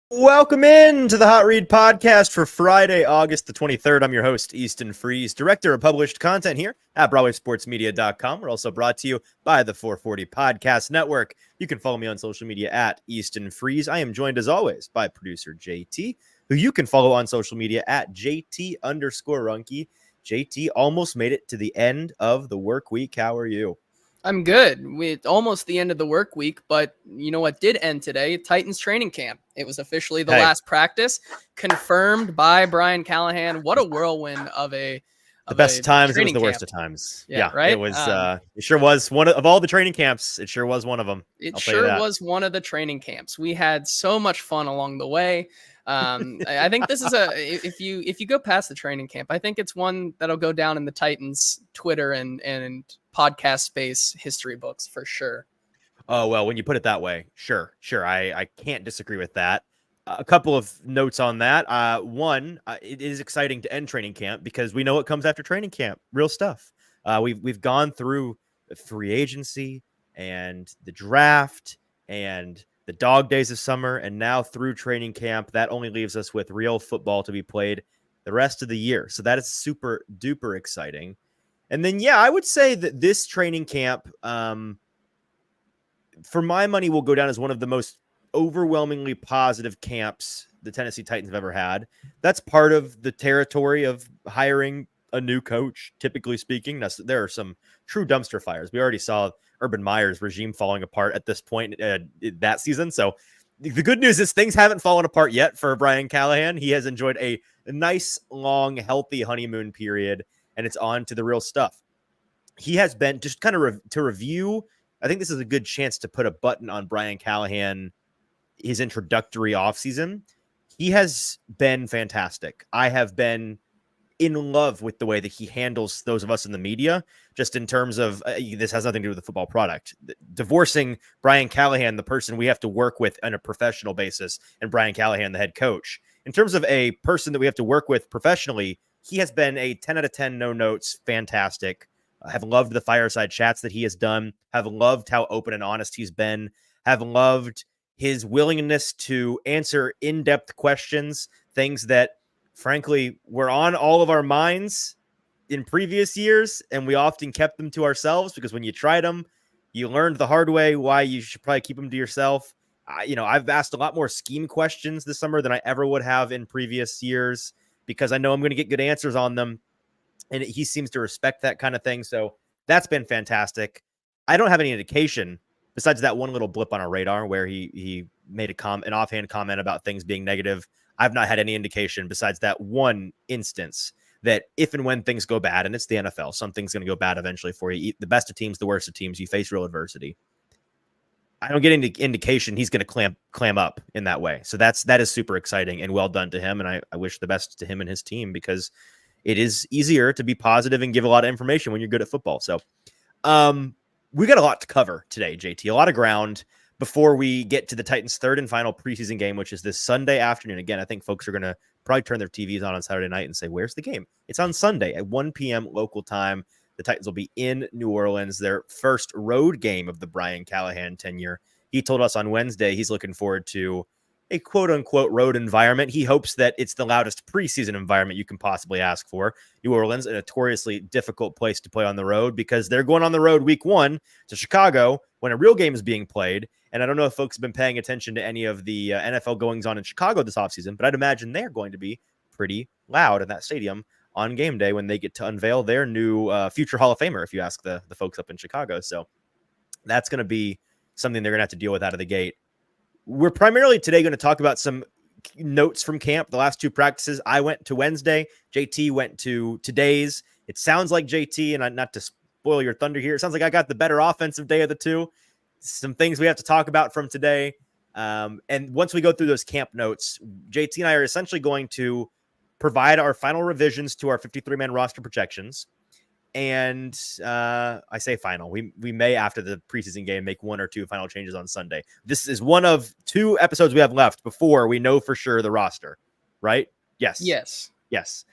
Welcome in to the Hot Read podcast for Friday, August the 23rd. I'm your host, Eastn Freeze, director of published content here at BroadwaySportsMedia.com. We're also brought to you by the 440 Podcast Network. You can follow me on social media at Eastn Freeze. I am joined, as always, by producer JT, who you can follow on social media at JT_Ruhnke. JT almost made it to the end of the work week. How are you? I'm good. It's almost the end of the work week, but you know what did end today? Titans training camp. It was officially the last practice, confirmed by Brian Callahan. What a whirlwind of the best of times. It was the worst of times. Yeah, right. It was. It sure was one of all the training camps. It sure was one of them. It sure was one of the training camps. We had so much fun along the way. I think this is if you go past the training camp, I think it's one that'll go down in the Titans Twitter and podcast space history books for sure. Oh, well, when you put it that way, sure. I can't disagree with that. A couple of notes on that. One, it is exciting to end training camp because we know what comes after training camp. Real stuff. We've gone through free agency and the draft and the dog days of summer, and now through training camp. That only leaves us with real football to be played the rest of the year. So that is super duper exciting. And then, yeah, I would say that this training camp, for my money, will go down as one of the most overwhelmingly positive camps the Tennessee Titans have ever had. That's part of the territory of hiring a new coach, typically speaking. There are some true dumpster fires. We already saw Urban Meyer's regime falling apart at this point that season. So the good news is things haven't fallen apart yet for Brian Callahan. He has enjoyed a nice, long, healthy honeymoon period, and it's on to the real stuff. He has been just kind of to review. I think this is a good chance to put a button on Brian Callahan, his introductory offseason. He has been fantastic. I have been in love with the way that he handles those of us in the media, just in terms of this has nothing to do with the football product. Divorcing Brian Callahan, the person we have to work with on a professional basis, and Brian Callahan, the head coach. In terms of a person that we have to work with professionally, he has been a 10 out of 10, no notes, fantastic. Have loved the fireside chats that he has done, have loved how open and honest he's been, have loved his willingness to answer in-depth questions, things that frankly were on all of our minds in previous years, and we often kept them to ourselves because when you tried them, you learned the hard way why you should probably keep them to yourself. I've asked a lot more scheme questions this summer than I ever would have in previous years because I know I'm going to get good answers on them, and he seems to respect that kind of thing. So that's been fantastic. I don't have any indication besides that one little blip on our radar where he made an offhand comment about things being negative. I've not had any indication besides that one instance that if and when things go bad, and it's the NFL, something's going to go bad eventually for you. The best of teams, the worst of teams, you face real adversity. I don't get any indication he's going to clam up in that way. So that is super exciting and well done to him. And I wish the best to him and his team because it is easier to be positive and give a lot of information when you're good at football. So we got a lot to cover today, JT, a lot of ground before we get to the Titans' third and final preseason game, which is this Sunday afternoon. Again, I think folks are going to probably turn their TVs on Saturday night and say, where's the game? It's on Sunday at 1 p.m. local time. The Titans will be in New Orleans, their first road game of the Brian Callahan tenure. He told us on Wednesday he's looking forward to a quote-unquote road environment. He hopes that it's the loudest preseason environment you can possibly ask for. New Orleans, a notoriously difficult place to play on the road because they're going on the road week 1 to Chicago when a real game is being played. And I don't know if folks have been paying attention to any of the NFL goings-on in Chicago this offseason, but I'd imagine they're going to be pretty loud in that stadium on game day when they get to unveil their new future Hall of Famer, if you ask the folks up in Chicago. So that's going to be something they're going to have to deal with out of the gate. We're primarily today going to talk about some notes from camp, the last 2 practices. I went to Wednesday. JT went to today's. It sounds like JT, and not to spoil your thunder here, it sounds like I got the better offensive day of the 2. Some things we have to talk about from today. And once we go through those camp notes, JT and I are essentially going to provide our final revisions to our 53-man roster projections. And I say final. We may, after the preseason game, make 1 or 2 final changes on Sunday. This is one of 2 episodes we have left before we know for sure the roster, right? Yes.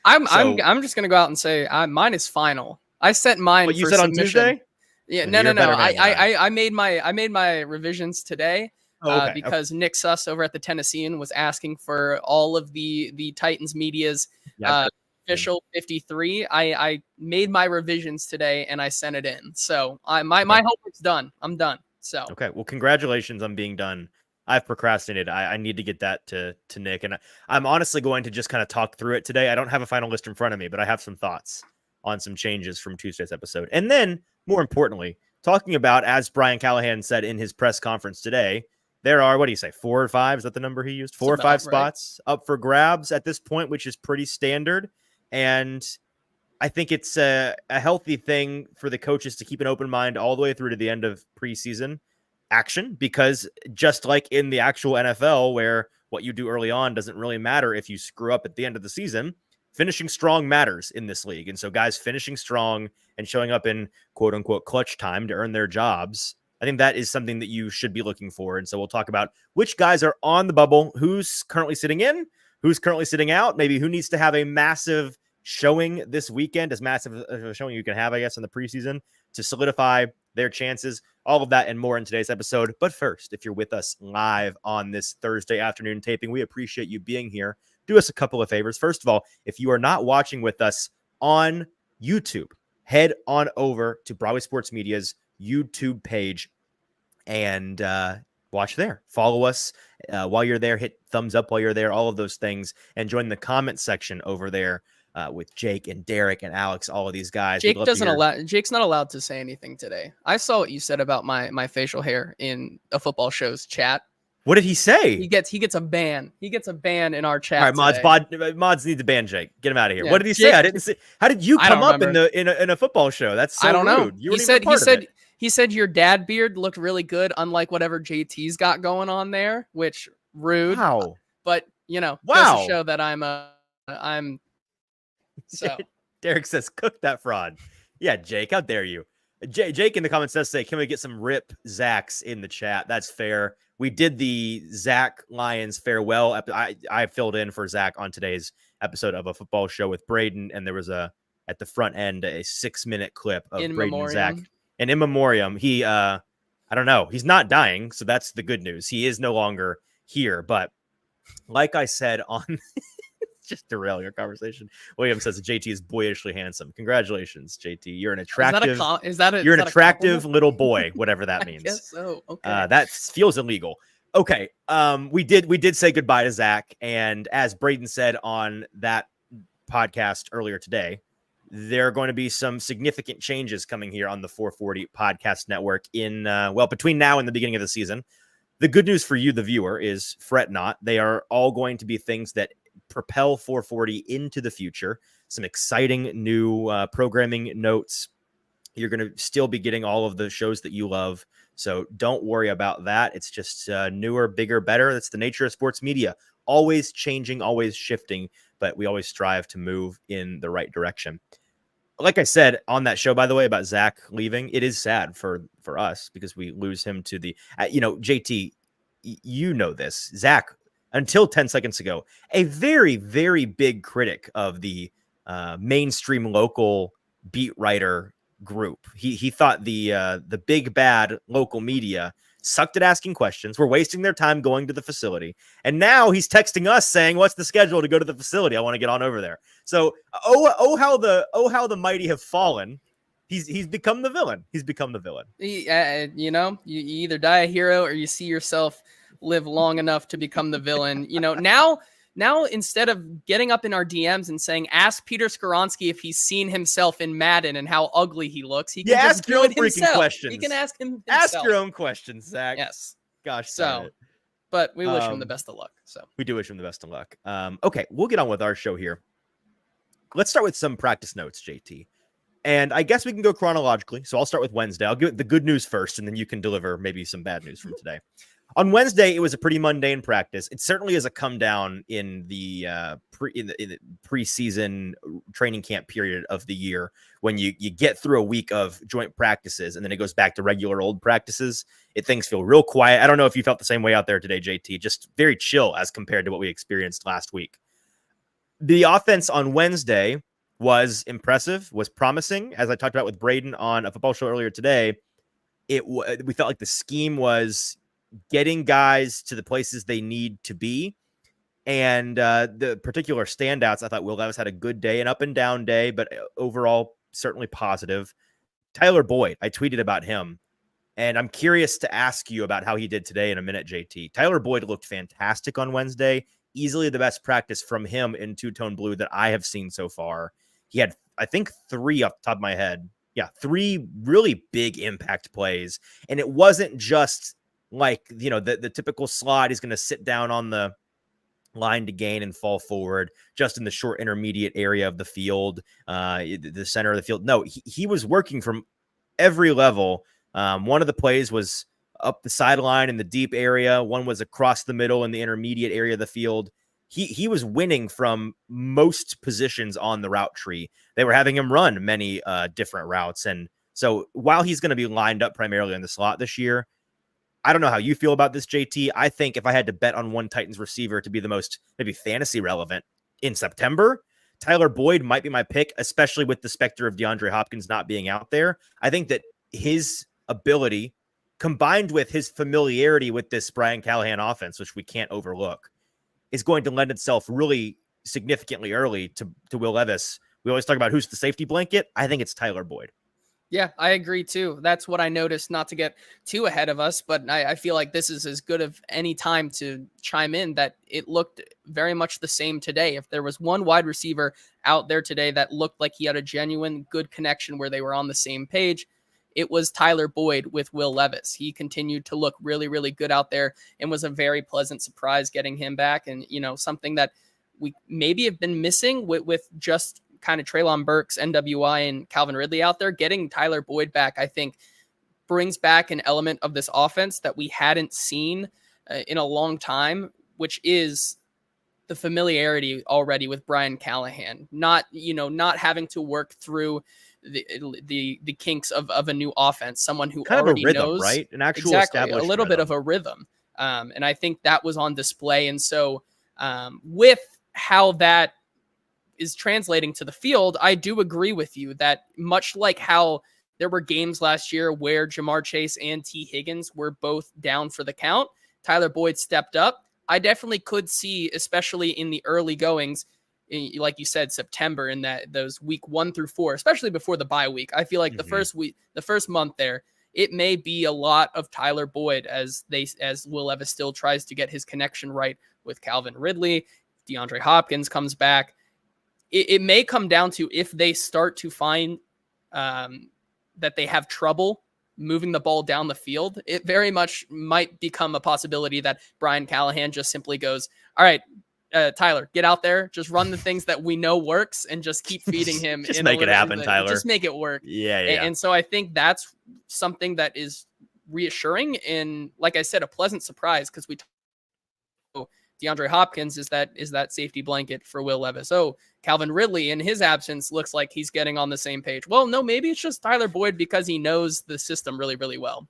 I'm just gonna go out and say mine is final. I sent mine. What you said submission on Tuesday? Yeah, no. I made my revisions today. Oh, okay. because Nick Suss over at the Tennessean was asking for all of the Titans media's Yeah, official 53. I made my revisions today and I sent it in. So my okay. homework's done. I'm done. So Okay. Well, congratulations on being done. I've procrastinated. I need to get that to Nick, and I'm honestly going to just kind of talk through it today. I don't have a final list in front of me, but I have some thoughts on some changes from Tuesday's episode. And then, more importantly, talking about, as Brian Callahan said in his press conference today, there are, what do you say, 4 or 5? Is that the number he used? 4 or 5 spots up for grabs at this point, which is pretty standard. And I think it's a healthy thing for the coaches to keep an open mind all the way through to the end of preseason action, because just like in the actual NFL, where what you do early on doesn't really matter if you screw up at the end of the season, finishing strong matters in this league. And so guys finishing strong and showing up in quote unquote clutch time to earn their jobs, I think that is something that you should be looking for. And so we'll talk about which guys are on the bubble, who's currently sitting in, who's currently sitting out, maybe who needs to have a massive showing this weekend, as massive a showing you can have, I guess, in the preseason to solidify their chances. All of that and more in today's episode. But first, if you're with us live on this Thursday afternoon taping, we appreciate you being here. Do us a couple of favors. First of all, if you are not watching with us on YouTube, head on over to Broadway Sports Media's YouTube page and watch there. Follow us while you're there. Hit thumbs up while you're there. All of those things. And join the comment section over there with Jake and Derek and Alex, all of these guys. Jake's not allowed to say anything today. I saw what you said about my facial hair in a football show's chat. What did he say? He gets a ban. He gets a ban in our chat. All right, mods need to ban Jake. Get him out of here. Yeah. What did he say? I didn't see. How did you come up in a football show? That's so I don't rude. know. You He said your dad beard looked really good, unlike whatever JT's got going on there, which rude. Wow. But goes to show that I'm so. Derek says, cook that fraud. Yeah, Jake, how dare you? Jake in the comments does say, can we get some rip Zachs in the chat? That's fair. We did the Zach Lions farewell. I filled in for Zach on today's episode of A Football Show with Braden, and there was at the front end, a 6-minute clip of In Braden memoriam. and Zach. And in memoriam, he, I don't know, he's not dying, so that's the good news. He is no longer here, but like I said on... just derailing our conversation. William says that JT is boyishly handsome. Congratulations, JT. You're an attractive. You're an attractive little boy, whatever that means. Yes. So okay. That feels illegal. Okay. We did say goodbye to Zach, and as Braden said on that podcast earlier today, there are going to be some significant changes coming here on the 440 Podcast Network in between now and the beginning of the season. The good news for you, the viewer, is fret not. They are all going to be things that propel 440 into the future. Some exciting new programming notes. You're going to still be getting all of the shows that you love. So don't worry about that. It's just newer, bigger, better. That's the nature of sports media. Always changing, always shifting, but we always strive to move in the right direction. Like I said on that show, by the way, about Zach leaving, it is sad for us because we lose him to the, JT, you know this. Zach, until 10 seconds ago, a very, very big critic of the mainstream local beat writer group. He thought the big bad local media sucked at asking questions, were wasting their time going to the facility. And now he's texting us saying, what's the schedule to go to the facility? I want to get on over there. So, how the mighty have fallen. He's become the villain. He's become the villain. You either die a hero or you see yourself live long enough to become the villain. Now instead of getting up in our DMs and saying, ask Peter Skoronsky if he's seen himself in Madden and how ugly he looks, he can just ask your own freaking questions. He can ask him himself. Ask your own questions, Zach. Yes. Gosh. But we wish him the best of luck. So we do wish him the best of luck. Okay, we'll get on with our show here. Let's start with some practice notes, JT. And I guess we can go chronologically. So I'll start with Wednesday. I'll give the good news first, and then you can deliver maybe some bad news from today. On Wednesday, it was a pretty mundane practice. It certainly is a come down in the preseason training camp period of the year when you get through a week of joint practices and then it goes back to regular old practices. Things feel real quiet. I don't know if you felt the same way out there today, JT. Just very chill as compared to what we experienced last week. The offense on Wednesday was impressive, was promising. As I talked about with Braden on A Football Show earlier today, we felt like the scheme was getting guys to the places they need to be. And the particular standouts, I thought Will Levis had a good day, an up and down day, but overall certainly positive. Tyler Boyd, I tweeted about him, and I'm curious to ask you about how he did today in a minute, JT. Tyler Boyd looked fantastic on Wednesday, easily the best practice from him in two-tone blue that I have seen so far. He had, I think, 3 off the top of my head. Yeah, 3 really big impact plays. And it wasn't just like, the typical slide. He's going to sit down on the line to gain and fall forward just in the short intermediate area of the field, the center of the field. No, he was working from every level. One of the plays was up the sideline in the deep area. One was across the middle in the intermediate area of the field. He was winning from most positions on the route tree. They were having him run many different routes. And so while he's going to be lined up primarily in the slot this year, I don't know how you feel about this, JT. I think if I had to bet on one Titans receiver to be the most maybe fantasy relevant in September, Tyler Boyd might be my pick, especially with the specter of DeAndre Hopkins not being out there. I think that his ability combined with his familiarity with this Brian Callahan offense, which we can't overlook, is going to lend itself really significantly early to Will Levis. We always talk about who's the safety blanket. I think it's Tyler Boyd. Yeah, I agree too. That's what I noticed, not to get too ahead of us, but I feel like this is as good of any time to chime in that it looked very much the same today. If there was one wide receiver out there today that looked like he had a genuine good connection where they were on the same page, it was Tyler Boyd with Will Levis. He continued to look really, really good out there and was a very pleasant surprise getting him back. And, something that we maybe have been missing with just kind of Treylon Burks, NWI, and Calvin Ridley out there. Getting Tyler Boyd back, I think, brings back an element of this offense that we hadn't seen in a long time, which is the familiarity already with Brian Callahan. Not having to work through the kinks of a new offense. Someone who kind already of a rhythm, knows, right? An actual established a little bit of a rhythm. And I think that was on display. And so with how that is translating to the field, I do agree with you that much like how there were games last year where Jamar Chase and T. Higgins were both down for the count, Tyler Boyd stepped up. I definitely could see, especially in the early goings, like you said, September, in those week 1 through 4, especially before the bye week. I feel like the first month there, it may be a lot of Tyler Boyd as Will Levis still tries to get his connection right with Calvin Ridley. DeAndre Hopkins comes back. It may come down to if they start to find that they have trouble moving the ball down the field, it very much might become a possibility that Brian Callahan just simply goes, all right, Tyler, get out there, just run the things that we know works and just keep feeding him. Just make it happen, Tyler. Just make it work. Yeah. And so I think that's something that is reassuring and, like I said, a pleasant surprise, because DeAndre Hopkins is that safety blanket for Will Levis. Oh, Calvin Ridley in his absence looks like he's getting on the same page. Well, no, maybe it's just Tyler Boyd because he knows the system really, really well.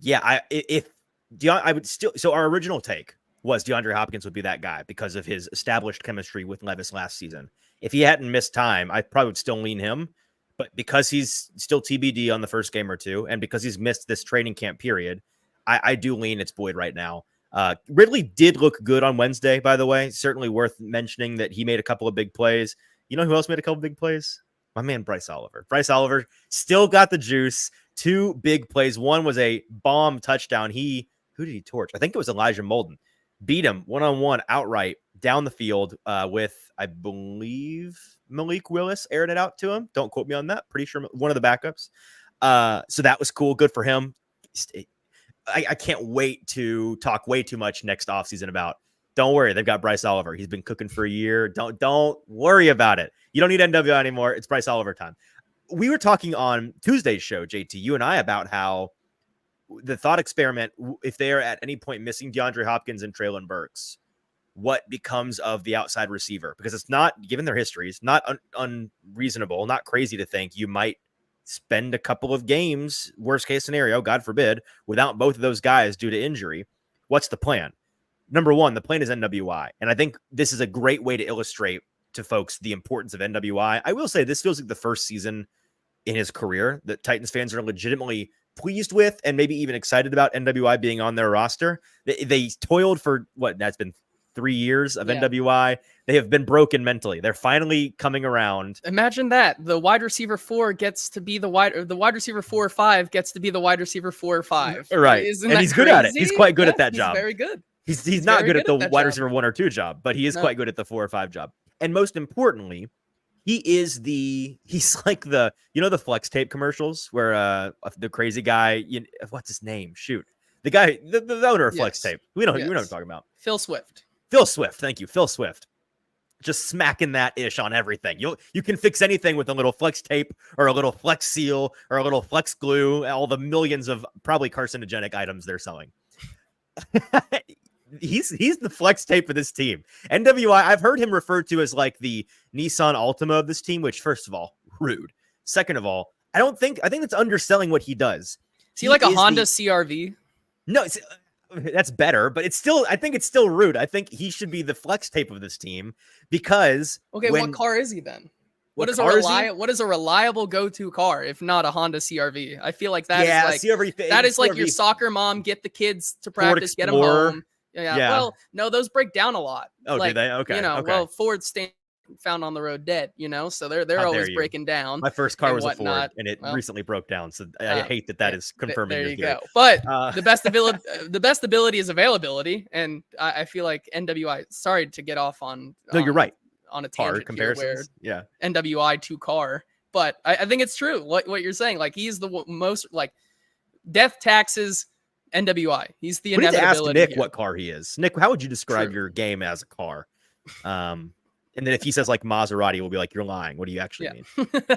Yeah, I would still. So our original take was DeAndre Hopkins would be that guy because of his established chemistry with Levis last season. If he hadn't missed time, I probably would still lean him. But because he's still TBD on the first game or two, and because he's missed this training camp period, I do lean it's Boyd right now. Ridley did look good on Wednesday, by the way. Certainly worth mentioning that he made a couple of big plays. You know who else made a couple of big plays? My man, Bryce Oliver. Bryce Oliver still got the juice. 2 big plays. One was a bomb touchdown. Who did he torch? I think it was Elijah Molden. Beat him one-on-one outright down the field with, I believe, Malik Willis aired it out to him. Don't quote me on that. Pretty sure one of the backups. So that was cool. Good for him. I can't wait to talk way too much next offseason about, don't worry, they've got Bryce Oliver. He's been cooking for a year. Don't worry about it. You don't need NWI anymore. It's Bryce Oliver time. We were talking on Tuesday's show, JT, you and I, about how the thought experiment, if they are at any point missing DeAndre Hopkins and Treylon Burks, what becomes of the outside receiver? Because it's not, given their histories, not unreasonable, not crazy to think you might spend a couple of games, worst case scenario, God forbid, without both of those guys due to injury. What's the plan? Number one, the plan is NWI. And I think this is a great way to illustrate to folks the importance of NWI. I will say this feels like the first season in his career that Titans fans are legitimately pleased with and maybe even excited about NWI being on their roster. They toiled for that's been 3 years of NWI. They have been broken mentally. They're finally coming around. Imagine that the wide receiver 4 gets to be the wide receiver 4 or 5 gets to be the wide receiver 4 or 5. Right. Isn't and that he's crazy? good at it. He's quite good at that job. He's very good. He's not good at the wide job. receiver 1 or 2 job, but he is quite good at the 4 or 5 job. And most importantly, he's like the flex tape commercials where the crazy guy, what's his name? Shoot. The guy, the owner of Flex Tape. We know what I'm talking about. Phil Swift. Thank you. Phil Swift. Just smacking that ish on everything. You can fix anything with a little flex tape or a little flex seal or a little flex glue, all the millions of probably carcinogenic items they're selling. He's the flex tape of this team. NWI, I've heard him referred to as like the Nissan Altima of this team, which first of all, rude. Second of all, I think it's underselling what he does. Is he like a Honda CRV? No, that's better, but I think it's still rude. I think he should be the flex tape of this team because what car is he then? What is a reliable go-to car if not a Honda CRV? I feel like that is like CRV, that is like your soccer mom, get the kids to practice, get them home. Yeah. Well, no, those break down a lot. Oh, do they? Okay. Well, Ford's found on the road dead, so they're always breaking down. My first car was a Ford, and it recently broke down, so I hate that is confirming. There you go. But the best ability is availability, and I feel like NWI. Sorry to get off on. No, you're right. On a tangent comparisons, NWI to car, but I think it's true what you're saying. Like he's the most like death taxes. NWI. He's the inevitability. We need to ask Nick what car he is. Nick, how would you describe your game as a car? And then if he says like Maserati, we'll be like, you're lying. What do you actually mean?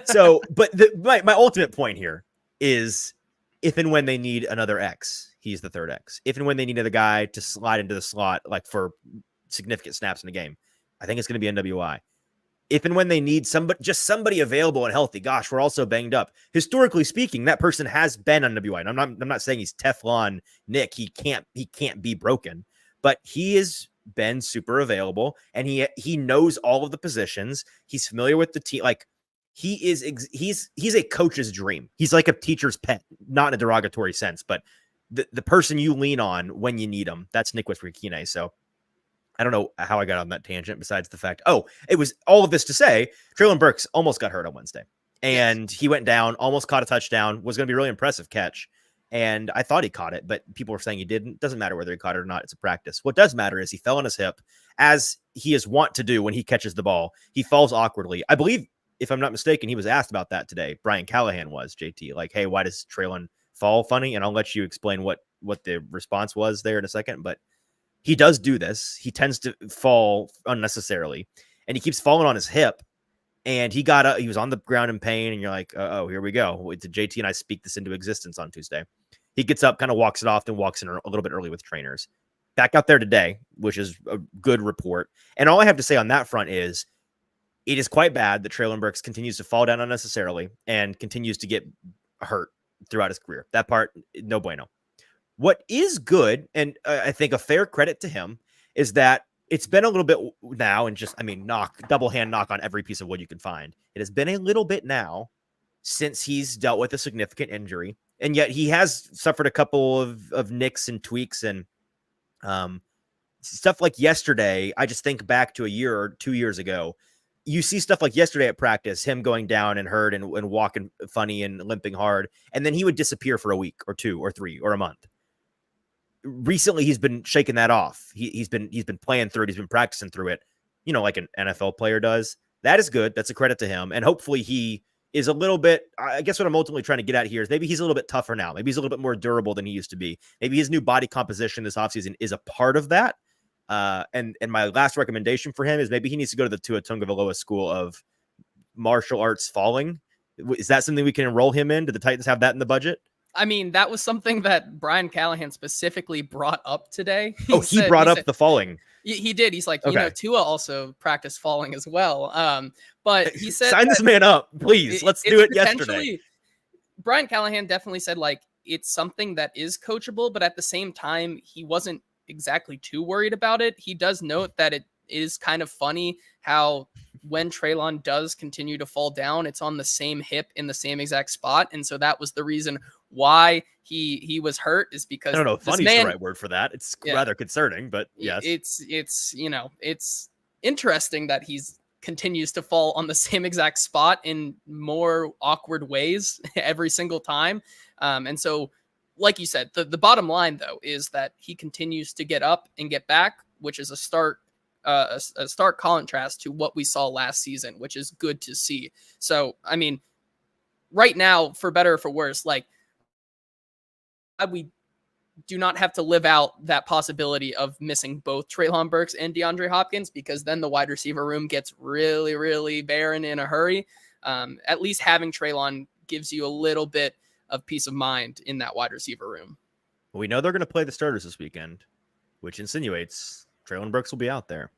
So, but my ultimate point here is if and when they need another X, he's the third X. If and when they need another guy to slide into the slot, like for significant snaps in the game, I think it's going to be NWI. If and when they need somebody available and healthy, gosh, we're also banged up. Historically speaking, that person has been on NWI. And I'm not saying he's Teflon Nick. He can't be broken, but he has been super available and he knows all of the positions. He's familiar with the team. Like he's a coach's dream. He's like a teacher's pet, not in a derogatory sense, but the person you lean on when you need him. That's Nick Westbrook-Ikine. So I don't know how I got on that tangent besides the fact, it was all of this to say Treylon Burks almost got hurt on Wednesday and he went down, almost caught a touchdown, was going to be a really impressive catch. And I thought he caught it, but people were saying he didn't. Doesn't matter whether he caught it or not. It's a practice. What does matter is he fell on his hip, as he is wont to do when he catches the ball. He falls awkwardly. I believe, if I'm not mistaken, he was asked about that today. Brian Callahan was, JT. Like, hey, why does Treylon fall funny? And I'll let you explain what the response was there in a second. But he does do this. He tends to fall unnecessarily, and he keeps falling on his hip. And he got up, he was on the ground in pain, and you're like, oh, here we go. Did JT and I speak this into existence on Tuesday? He gets up, kind of walks it off, then walks in a little bit early with trainers. Back out there today, which is a good report. And all I have to say on that front is it is quite bad that Treylon Burks continues to fall down unnecessarily and continues to get hurt throughout his career. That part, no bueno. What is good, and I think a fair credit to him, is that it's been a little bit now, and double hand knock on every piece of wood you can find. It has been a little bit now since he's dealt with a significant injury, and yet he has suffered a couple of nicks and tweaks and stuff like yesterday. I just think back to a year or 2 years ago. You see stuff like yesterday at practice, him going down and hurt and walking funny and limping hard, and then he would disappear for a week or 2 or 3 or a month. Recently, he's been shaking that off. He's been playing through it. He's been practicing through it, like an NFL player does. That is good. That's a credit to him. And hopefully he is a little bit, I guess what I'm ultimately trying to get at here is maybe he's a little bit tougher now. Maybe he's a little bit more durable than he used to be. Maybe his new body composition this offseason is a part of that. And my last recommendation for him is maybe he needs to go to the Tua Tagovailoa school of martial arts falling. Is that something we can enroll him in? Do the Titans have that in the budget? I mean, that was something that Brian Callahan specifically brought up today. He brought up the falling. He did. He's like, Tua also practiced falling as well. But he said, sign this man up, please. Let's do it yesterday. Brian Callahan definitely said like it's something that is coachable, but at the same time, he wasn't exactly too worried about it. He does note that is kind of funny how when Treylon does continue to fall down, it's on the same hip in the same exact spot. And so that was the reason why he was hurt, is I because don't know if this funny is man, the right word for that. It's yeah, rather concerning, but yes. it's it's interesting that he's continues to fall on the same exact spot in more awkward ways every single time. And so, like you said, the bottom line though is that he continues to get up and get back, which is a stark contrast to what we saw last season, which is good to see. So, I mean, right now, for better or for worse, like we do not have to live out that possibility of missing both Treylon Burks and DeAndre Hopkins, because then the wide receiver room gets really, really barren in a hurry. At least having Treylon gives you a little bit of peace of mind in that wide receiver room. We know they're going to play the starters this weekend, which insinuates Treylon Burks will be out there.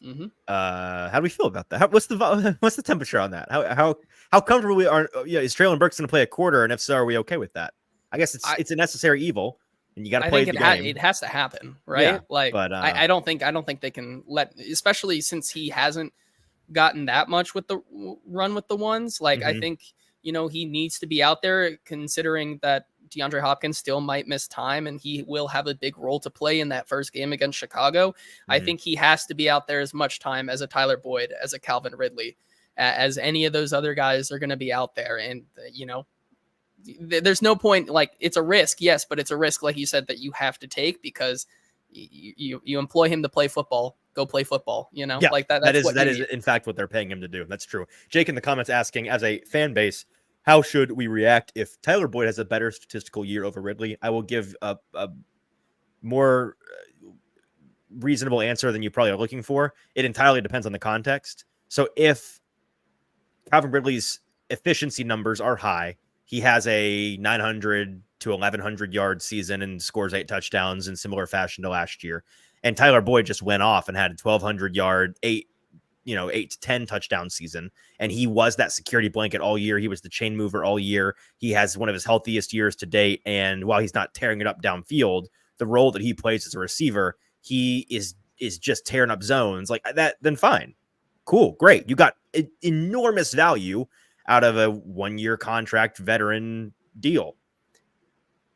Mm-hmm. How do we feel about that? What's the temperature on that? How comfortable we are? Yeah, is Treylon Burks going to play a quarter? And if so, are we okay with that? I guess it's a necessary evil, and you got to play the game. It has to happen, right? Yeah, like, but I don't think they can let, especially since he hasn't gotten that much with the run with the ones. Like, I think he needs to be out there, considering that DeAndre Hopkins still might miss time, and he will have a big role to play in that first game against Chicago. I think he has to be out there as much time as a Tyler Boyd, as a Calvin Ridley, as any of those other guys are going to be out there. And, there's no point, like, it's a risk, yes, but it's a risk, like you said, that you have to take, because you employ him to play football, go play football, Yeah, like that. That is in fact what they're paying him to do. That's true. Jake in the comments asking, as a fan base, how should we react if Tyler Boyd has a better statistical year over Ridley? I will give a more reasonable answer than you probably are looking for. It entirely depends on the context. So if Calvin Ridley's efficiency numbers are high, he has a 900 to 1,100 yard season and scores 8 touchdowns in similar fashion to last year. And Tyler Boyd just went off and had a 1,200 yard, 8 to 10 touchdown season. And he was that security blanket all year. He was the chain mover all year. He has one of his healthiest years to date. And while he's not tearing it up downfield, the role that he plays as a receiver, he is just tearing up zones like that. Then fine. Cool. Great. You got enormous value out of a 1-year contract veteran deal.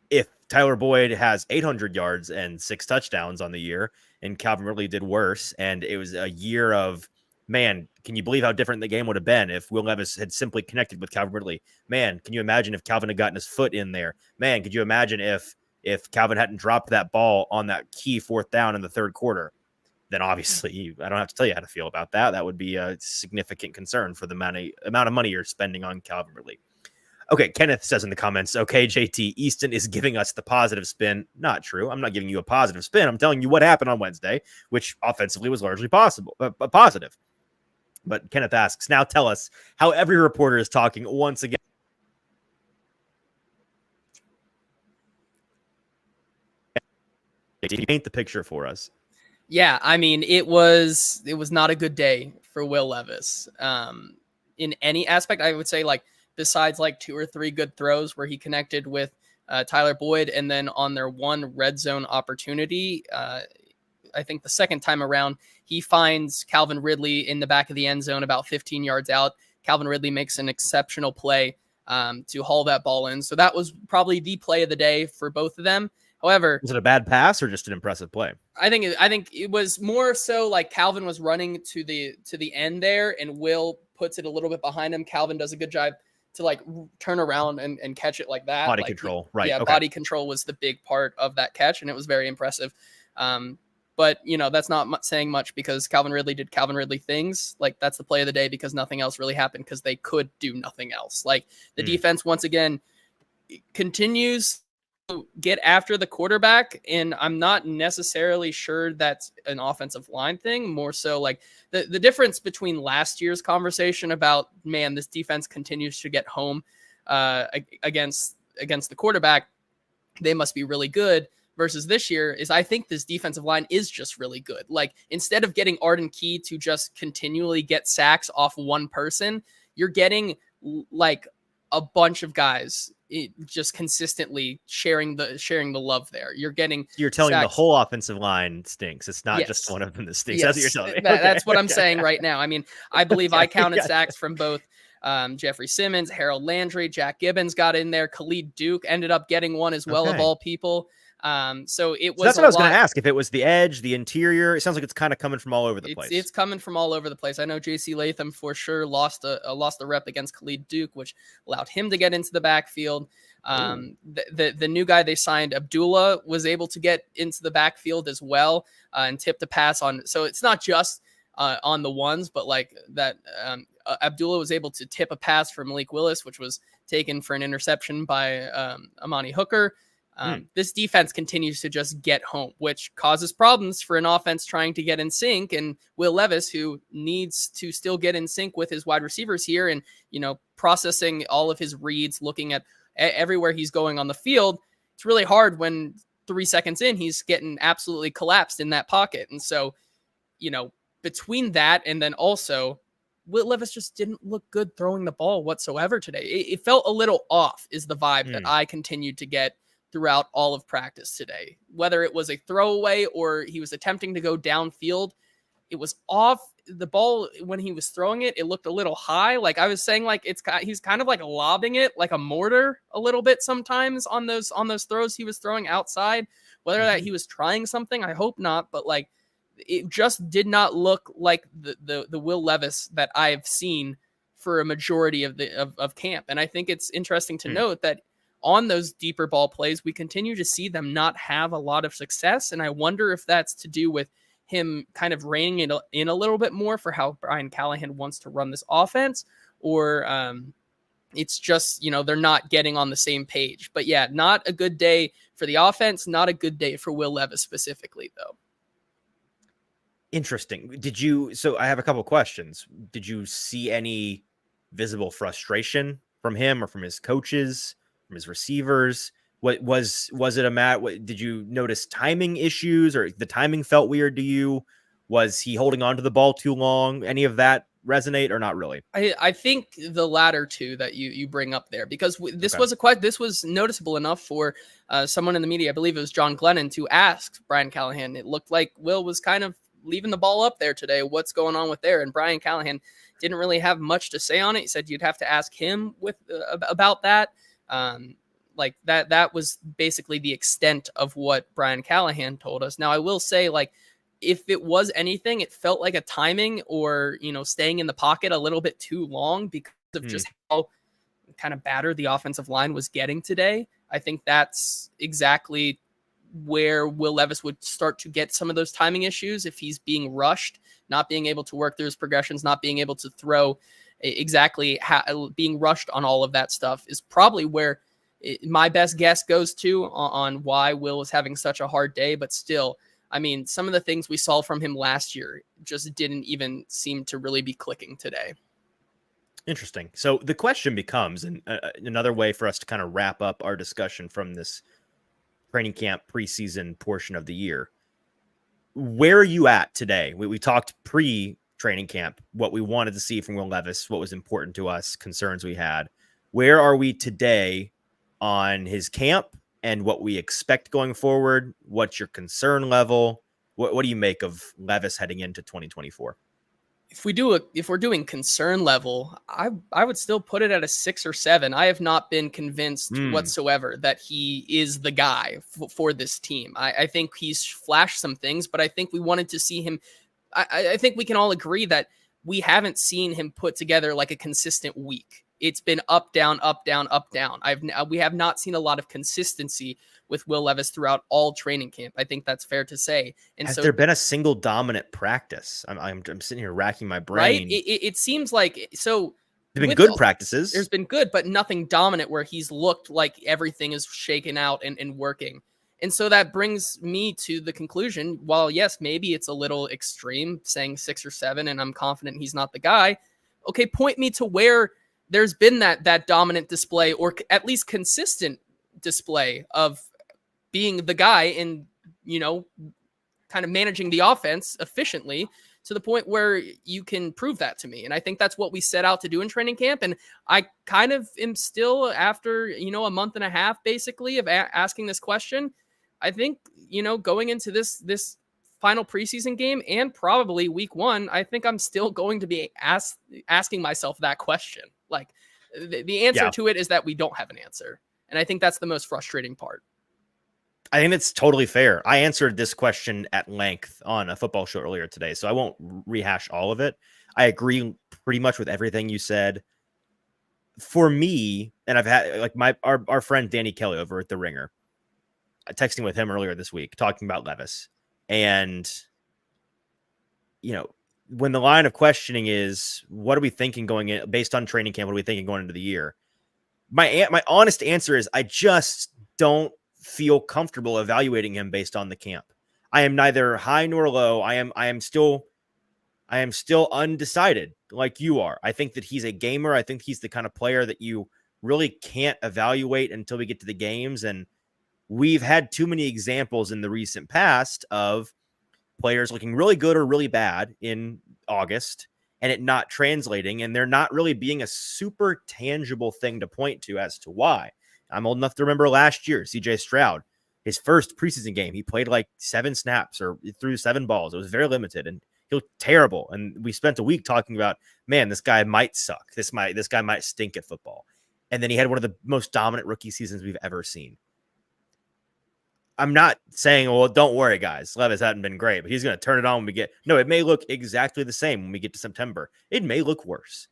If Tyler Boyd has 800 yards and 6 touchdowns on the year, and Calvin Ridley did worse, and it was a year of, man, can you believe how different the game would have been if Will Levis had simply connected with Calvin Ridley? Man, can you imagine if Calvin had gotten his foot in there? Man, could you imagine if Calvin hadn't dropped that ball on that key 4th down in the 3rd quarter? Then obviously I don't have to tell you how to feel about that. That would be a significant concern for the amount of money you're spending on Calvin Ridley. Okay, Kenneth says in the comments, okay, JT, Eastn is giving us the positive spin. Not true. I'm not giving you a positive spin. I'm telling you what happened on Wednesday, which offensively was largely positive. But Kenneth asks, now tell us how every reporter is talking once again. Paint the picture for us. Yeah, I mean, it was not a good day for Will Levis. In any aspect, I would say, like, besides like 2 or 3 good throws where he connected with Tyler Boyd, and then on their one red zone opportunity, I think the second time around, he finds Calvin Ridley in the back of the end zone about 15 yards out. Calvin Ridley makes an exceptional play to haul that ball in. So that was probably the play of the day for both of them. However, was it a bad pass or just an impressive play? I think it was more so like Calvin was running to the end there, and Will puts it a little bit behind him. Calvin does a good job to like turn around and catch it like that. Body control, right? Yeah, okay. Body control was the big part of that catch, and it was very impressive. But that's not saying much, because Calvin Ridley did Calvin Ridley things. Like, that's the play of the day, because nothing else really happened, because they could do nothing else. Like, the defense once again continues to get after the quarterback, and I'm not necessarily sure that's an offensive line thing. More so like the difference between last year's conversation about, man, this defense continues to get home against the quarterback, they must be really good, versus this year is, I think this defensive line is just really good. Like, instead of getting Arden Key to just continually get sacks off one person, you're getting like a bunch of guys just consistently sharing the love there. You're getting You're telling me the sacks. whole offensive line stinks. It's not just Yes. one of them that stinks. That's what you're Yes, telling me. that's what I'm Okay. saying right now. I mean, I believe I Okay, counted gotcha. sacks from both Jeffrey Simmons, Harold Landry, Jack Gibbons got in there. Khalid Duke ended up getting one as well, of Okay. all people. So it So was that's a what I was going lot. to ask. If it was the edge, the interior, it sounds like it's kind of coming from all over the place. It's coming from all over the place. I know JC Latham for sure lost a rep against Khalid Duke, which allowed him to get into the backfield. The new guy they signed, Abdullah, was able to get into the backfield as well and tipped a pass on. So it's not just on the ones, but like that. Abdullah was able to tip a pass for Malik Willis, which was taken for an interception by Amani Hooker. This defense continues to just get home, which causes problems for an offense trying to get in sync. And Will Levis, who needs to still get in sync with his wide receivers here and, processing all of his reads, looking at everywhere he's going on the field. It's really hard when 3 seconds in, he's getting absolutely collapsed in that pocket. And so, between that and then also Will Levis just didn't look good throwing the ball whatsoever today. It felt a little off is the vibe that I continued to get throughout all of practice today. Whether it was a throwaway or he was attempting to go downfield, it was off. The ball, when he was throwing it, it looked a little high. Like I was saying, like he's kind of like lobbing it like a mortar a little bit sometimes on those throws he was throwing outside. Whether that he was trying something, I hope not, but like it just did not look like the Will Levis that I've seen for a majority of camp. And I think it's interesting to note that on those deeper ball plays, we continue to see them not have a lot of success. And I wonder if that's to do with him kind of reining it in a little bit more for how Brian Callahan wants to run this offense, or it's just, they're not getting on the same page. But yeah, not a good day for the offense, not a good day for Will Levis specifically, though. Interesting. So I have a couple of questions. Did you see any visible frustration from him or from his coaches, from his receivers? What was it did you notice timing issues, or the timing felt weird to you? Was he holding on to the ball too long? Any of that resonate or not really? I think the latter two that you bring up there, because this was noticeable enough for someone in the media, I believe it was John Glennon, to ask Brian Callahan. It looked like Will was kind of leaving the ball up there today. What's going on with there? And Brian Callahan didn't really have much to say on it. He said you'd have to ask him about that. Like that was basically the extent of what Brian Callahan told us. Now I will say, like, if it was anything, it felt like a timing or, staying in the pocket a little bit too long because of just how kind of battered the offensive line was getting today. I think that's exactly where Will Levis would start to get some of those timing issues if he's being rushed, not being able to work through his progressions, not being able to throw exactly being rushed on all of that stuff is probably where my best guess goes to on why Will is having such a hard day. But still, I mean, some of the things we saw from him last year just didn't even seem to really be clicking today. Interesting. So the question becomes, and another way for us to kind of wrap up our discussion from this training camp preseason portion of the year, where are you at today? We talked pre-training camp, what we wanted to see from Will Levis, what was important to us, concerns we had. Where are we today on his camp and what we expect going forward? What's your concern level? What do you make of Levis heading into 2024? If we're doing concern level, I would still put it at a 6 or 7. I have not been convinced whatsoever that he is the guy for this team. I think he's flashed some things, but I think we wanted to see him. I think we can all agree that we haven't seen him put together like a consistent week. It's been up, down, up, down, up, down. We have not seen a lot of consistency with Will Levis throughout all training camp. I think that's fair to say. And has there been a single dominant practice? I'm sitting here racking my brain. Right? It seems like so. There've been good practices. There's been good, but nothing dominant where he's looked like everything is shaken out and working. And so that brings me to the conclusion, while yes, maybe it's a little extreme saying 6 or 7, and I'm confident he's not the guy. Okay, point me to where there's been that dominant display, or at least consistent display of being the guy in, kind of managing the offense efficiently to the point where you can prove that to me. And I think that's what we set out to do in training camp. And I kind of am still, after, a month and a half basically of asking this question, I think, going into this final preseason game and probably week 1, I think I'm still going to be asking myself that question. Like the answer to it is that we don't have an answer. And I think that's the most frustrating part. I think it's totally fair. I answered this question at length on a football show earlier today, so I won't rehash all of it. I agree pretty much with everything you said. For me, and I've had like our friend Danny Kelly over at The Ringer, texting with him earlier this week, talking about Levis. And, when the line of questioning is, what are we thinking going in based on training camp? What are we thinking going into the year? My honest answer is I just don't feel comfortable evaluating him based on the camp. I am neither high nor low. I am still undecided like you are. I think that he's a gamer. I think he's the kind of player that you really can't evaluate until we get to the games. And we've had too many examples in the recent past of players looking really good or really bad in August and it not translating, and there not really being a super tangible thing to point to as to why. I'm old enough to remember last year, CJ Stroud, his first preseason game, he played like 7 snaps or threw 7 balls. It was very limited and he looked terrible. And we spent a week talking about, man, this guy might suck. This guy might stink at football. And then he had one of the most dominant rookie seasons we've ever seen. I'm not saying, well, don't worry, guys. Levis hasn't been great, but he's going to turn it on when we get. No, it may look exactly the same when we get to September. It may look worse.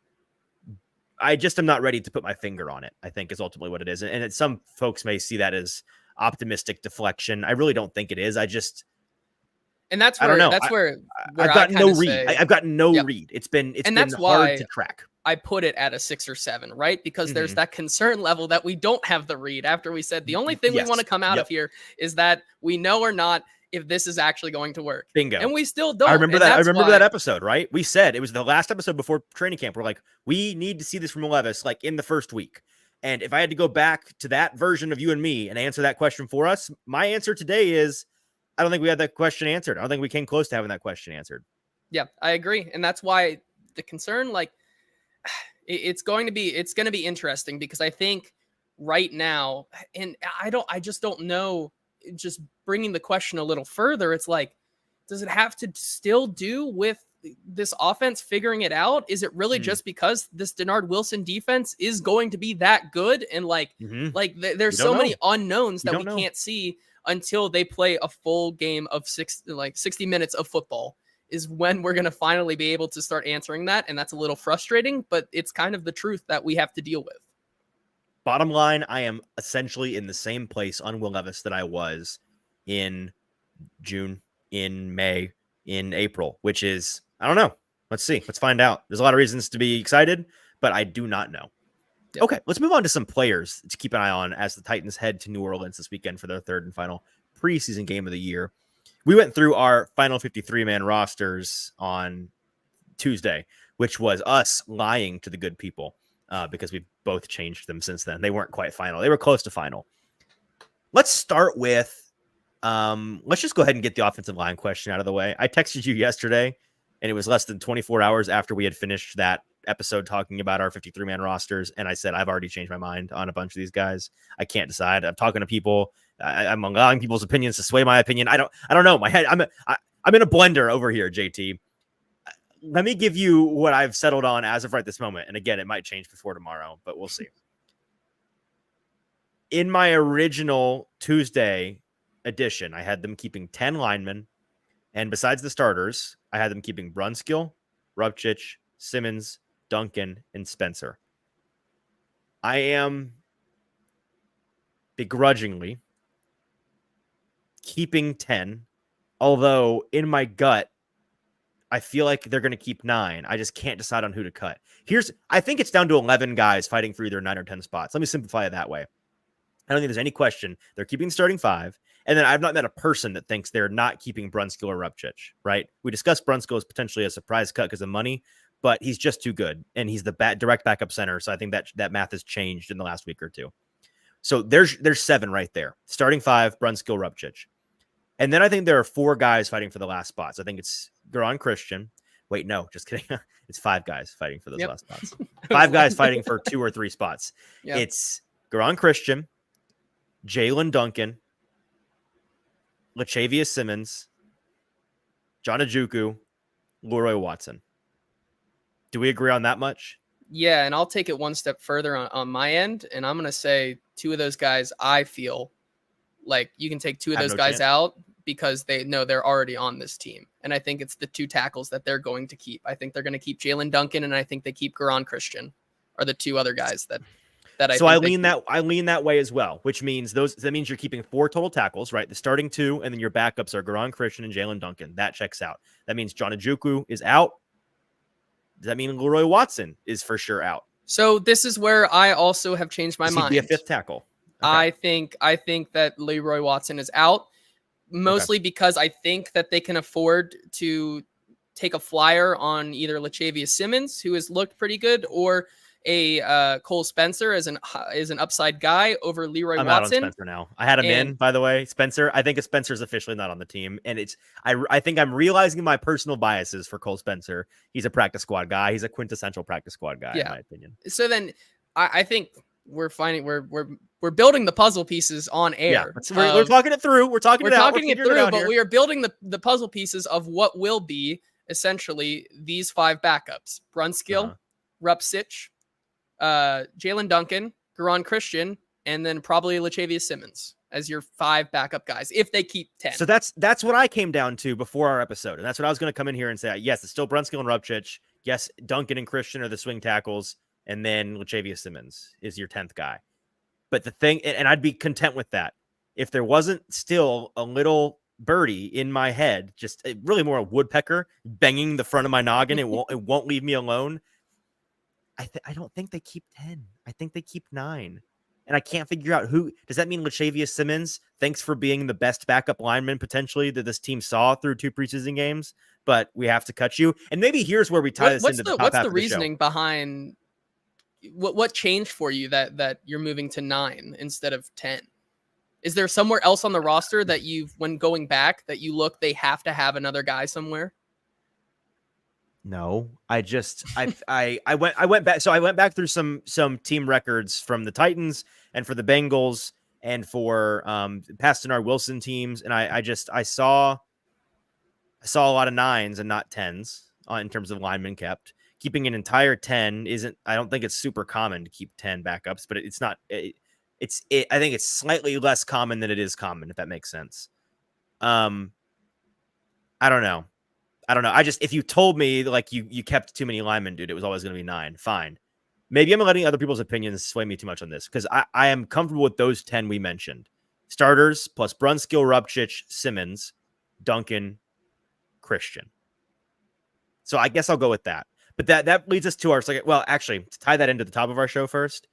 I just am not ready to put my finger on it, I think is ultimately what it is. And some folks may see that as optimistic deflection. I really don't think it is. And that's where, I've got no read. I've got no read. It's been hard to track. I put it at a 6 or 7, right? Because there's that concern level that we don't have the read after we said the only thing we want to come out of here is that we know or not if this is actually going to work. Bingo. And we still don't. I remember that. I remember that episode, right? We said it was the last episode before training camp. We're like, we need to see this from Levis like in the first week. And if I had to go back to that version of you and me and answer that question for us, my answer today is I don't think we had that question answered. I don't think we came close to having that question answered. Yeah, I agree. And that's why the concern, like, it's going to be interesting because I think right now, and I just don't know, just bringing the question a little further, it's like, does it have to still do with this offense figuring it out? Is it really just because this Denard Wilson defense is going to be that good? And there's so many unknowns that we can't see until they play a full game of 60 minutes of football is when we're going to finally be able to start answering that. And that's a little frustrating, but it's kind of the truth that we have to deal with. Bottom line, I am essentially in the same place on Will Levis that I was in June, in May, in April, which is, I don't know. Let's see. Let's find out. There's a lot of reasons to be excited, but I do not know. Yep. Okay, let's move on to some players to keep an eye on as the Titans head to New Orleans this weekend for their third and final preseason game of the year. We went through our final 53-man rosters on Tuesday, which was us lying to the good people because we've both changed them since then. They weren't quite final. They were close to final. Let's start with, let's just go ahead and get the offensive line question out of the way. I texted you yesterday, and it was less than 24 hours after we had finished that episode talking about our 53-man rosters, and I said, I've already changed my mind on a bunch of these guys. I can't decide. I'm talking to people. I'm allowing people's opinions to sway my opinion. I don't know. My head. I'm in a blender over here, JT. Let me give you what I've settled on as of right this moment. And again, it might change before tomorrow, but we'll see. In my original Tuesday edition, I had them keeping 10 linemen. And besides the starters, I had them keeping Brunskill, Rupchich, Simmons, Duncan, and Spencer. I am begrudgingly keeping 10, although in my gut, I feel like they're going to keep 9. I just can't decide on who to cut. I think it's down to 11 guys fighting for either 9 or 10 spots. Let me simplify it that way. I don't think there's any question. They're keeping the starting 5. And then I've not met a person that thinks they're not keeping Brunskill or Rupchich, right? We discussed Brunskill as potentially a surprise cut because of money, but he's just too good. And he's the direct backup center. So I think that math has changed in the last week or two. So there's 7 right there. Starting 5, Brunskill, Rupchich. And then I think there are 4 guys fighting for the last spots. I think it's Garon Christian. Wait, no, just kidding. It's 5 guys fighting for those Yep. last spots. 5 guys fighting for 2 or 3 spots. Yep. It's Garon Christian, Jalen Duncan, Lachavious Simmons, John Ajuku, Leroy Watson. Do we agree on that much? Yeah, and I'll take it one step further on my end, and I'm going to say 2 of those guys, I feel like you can take 2 of those guys out because they know they're already on this team. And I think it's the 2 tackles that they're going to keep. I think they're going to keep Jalen Duncan, and I think they keep Garon Christian are the 2 other guys that I lean that way as well, which means that means you're keeping 4 total tackles, right? The starting 2, and then your backups are Garon Christian and Jalen Duncan. That checks out. That means John Ajuku is out. Does that mean Leroy Watson is for sure out? So this is where I also have changed my mind. Be a 5th tackle. Okay. I think that Leroy Watson is out, mostly because I think that they can afford to take a flyer on either Lachavious Simmons, who has looked pretty good, or a Cole Spencer as an upside guy over Leroy I'm Watson. out on Spencer now. I had him in, by the way. Spencer, I think Spencer's officially not on the team, and I think I'm realizing my personal biases for Cole Spencer. He's a practice squad guy. He's a quintessential practice squad guy, in my opinion. So then I think we're building the puzzle pieces on air. Yeah, we're talking it through. We're talking it through, but we are building the puzzle pieces of what will be essentially these 5 backups: Brunskill, Rupsich, Jalen Duncan, Garon Christian, and then probably Lachavious Simmons as your 5 backup guys if they keep 10. So that's what I came down to before our episode, and that's what I was going to come in here and say. Yes, it's still Brunskill and Rupchich. Yes, Duncan and Christian are the swing tackles, and then Lachavious Simmons is your 10th guy. But the thing, and I'd be content with that if there wasn't still a little birdie in my head, just really more a woodpecker banging the front of my noggin. It won't leave me alone. I don't think they keep 10. I think they keep 9. And I can't figure out who. Does that mean Lachavious Simmons? Thanks for being the best backup lineman potentially that this team saw through 2 preseason games, but we have to cut you. And maybe here's where we tie this into the top half of the show. What's the reasoning behind what changed for you that you're moving to 9 instead of 10? Is there somewhere else on the roster that when going back, that you look, they have to have another guy somewhere? No, I went back. So I went back through some team records from the Titans and for the Bengals and for past Denard Wilson teams. And I saw a lot of 9s and not 10s in terms of linemen kept. Keeping an entire 10 I don't think it's super common to keep 10 backups, but it's not, I think it's slightly less common than it is common, if that makes sense. I don't know. If you told me like you kept too many linemen, dude, it was always going to be 9. Fine. Maybe I'm letting other people's opinions sway me too much on this because I am comfortable with those 10 we mentioned. Starters plus Brunskill, Rupchich, Simmons, Duncan, Christian. So I guess I'll go with that. But that leads us to our second. Well, actually, to tie that into the top of our show first,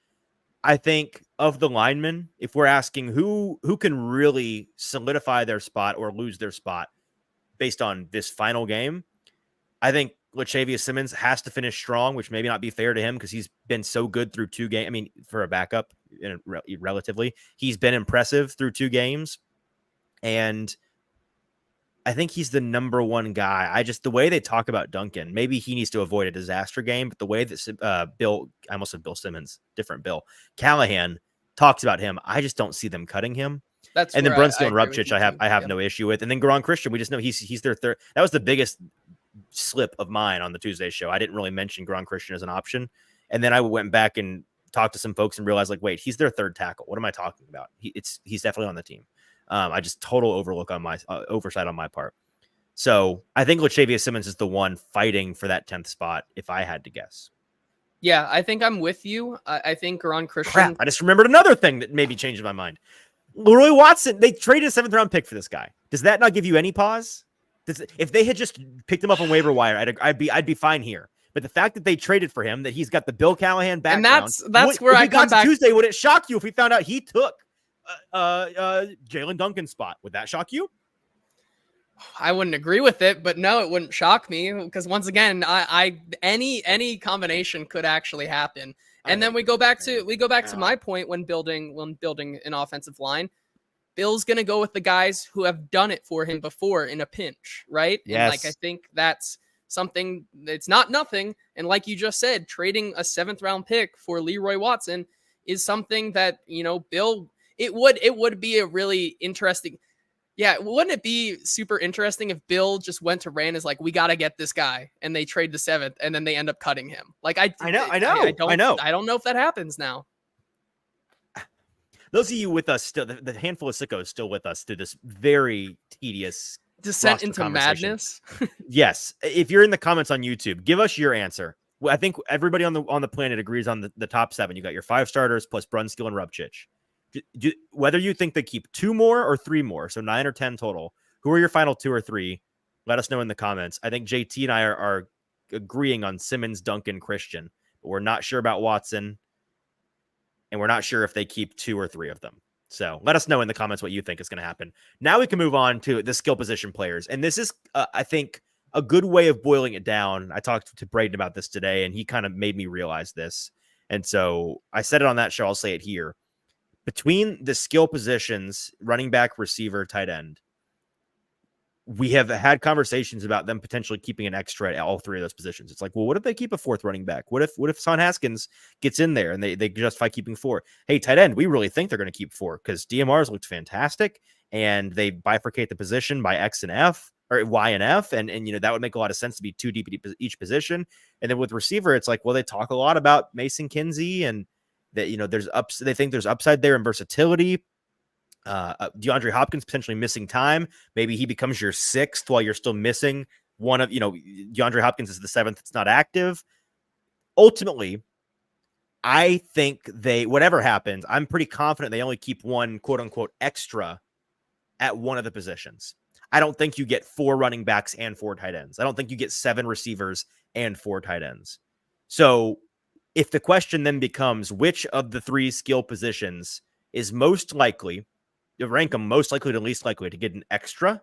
I think of the linemen, if we're asking who can really solidify their spot or lose their spot based on this final game, I think Lachavious Simmons has to finish strong, which maybe not be fair to him because he's been so good through 2 games. I mean, for a backup, relatively, he's been impressive through 2 games. And I think he's the number 1 guy. The way they talk about Duncan, maybe he needs to avoid a disaster game, but the way that I almost said Bill Simmons, different Bill, Callahan talks about him, I just don't see them cutting him. And then Brunskill and Rupchich, I have no issue with. And then Garon Christian, we just know he's their third. That was the biggest slip of mine on the Tuesday show. I didn't really mention Garon Christian as an option. And then I went back and talked to some folks and realized, like, wait, he's their 3rd tackle. What am I talking about? He's definitely on the team. I just total overlook on my oversight on my part. So I think Lachavious Simmons is the one fighting for that 10th spot, if I had to guess. Yeah, I think I'm with you. I think Garon Christian. Crap, I just remembered another thing that maybe changed my mind. Leroy Watson, they traded a 7th round pick for this guy. Does that not give you any pause? If they had just picked him up on waiver wire, I'd be fine here. But the fact that they traded for him, that he's got the Bill Callahan background, and that's where I come back. Tuesday, would it shock you if we found out he took Jalen Duncan's spot? Would that shock you? I wouldn't agree with it, but no, it wouldn't shock me because once again, any combination could actually happen. And then we go back to my point when building an offensive line. Bill's going to go with the guys who have done it for him before in a pinch, right? Yes. And like I think that's something that's not nothing. And like you just said, trading a 7th round pick for Leroy Watson is something that, Bill, it would be a really interesting. Yeah, wouldn't it be super interesting if Bill just went to Rand is like, we got to get this guy, and they trade the 7th, and then they end up cutting him? Like, I don't know if that happens now. Those of you with us still, the handful of sickos still with us through this very tedious descent into madness. Yes, if you're in the comments on YouTube, give us your answer. Well, I think everybody on the planet agrees on the top 7. You got your 5 starters plus Brunskill and Rubchich. Whether you think they keep 2 more or 3 more, so 9 or 10 total, who are your final 2 or 3? Let us know in the comments. I think JT and I are agreeing on Simmons, Duncan, Christian, but we're not sure about Watson, and we're not sure if they keep 2 or 3 of them. So let us know in the comments what you think is going to happen. Now we can move on to the skill position players, and this is, I think, a good way of boiling it down. I talked to Braden about this today, and he kind of made me realize this, and so I said it on that show. I'll say it here. Between the skill positions, running back, receiver, tight end, we have had conversations about them potentially keeping an extra at all 3 of those positions. It's like, well, what if they keep a 4th running back? What if Hassan Haskins gets in there and they justify keeping 4? Hey, tight end, we really think they're going to keep 4 because DMR's looked fantastic, and they bifurcate the position by X and F or Y and F, and that would make a lot of sense to be 2 deep at each position. And then with receiver, it's like, well, they talk a lot about Mason Kinsey and that, they think there's upside there and versatility. DeAndre Hopkins potentially missing time. Maybe he becomes your 6th while you're still missing one of, DeAndre Hopkins is the 7th. It's not active. Ultimately, I think whatever happens, I'm pretty confident they only keep 1 quote unquote extra at one of the positions. I don't think you get 4 running backs and 4 tight ends. I don't think you get 7 receivers and 4 tight ends. So if the question then becomes which of the 3 skill positions is most likely, you rank them most likely to least likely to get an extra,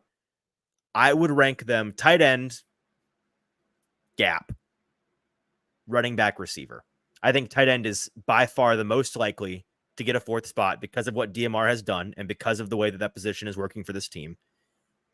I would rank them tight end, gap, running back, receiver. I think tight end is by far the most likely to get a 4th spot because of what DMR has done and because of the way that position is working for this team.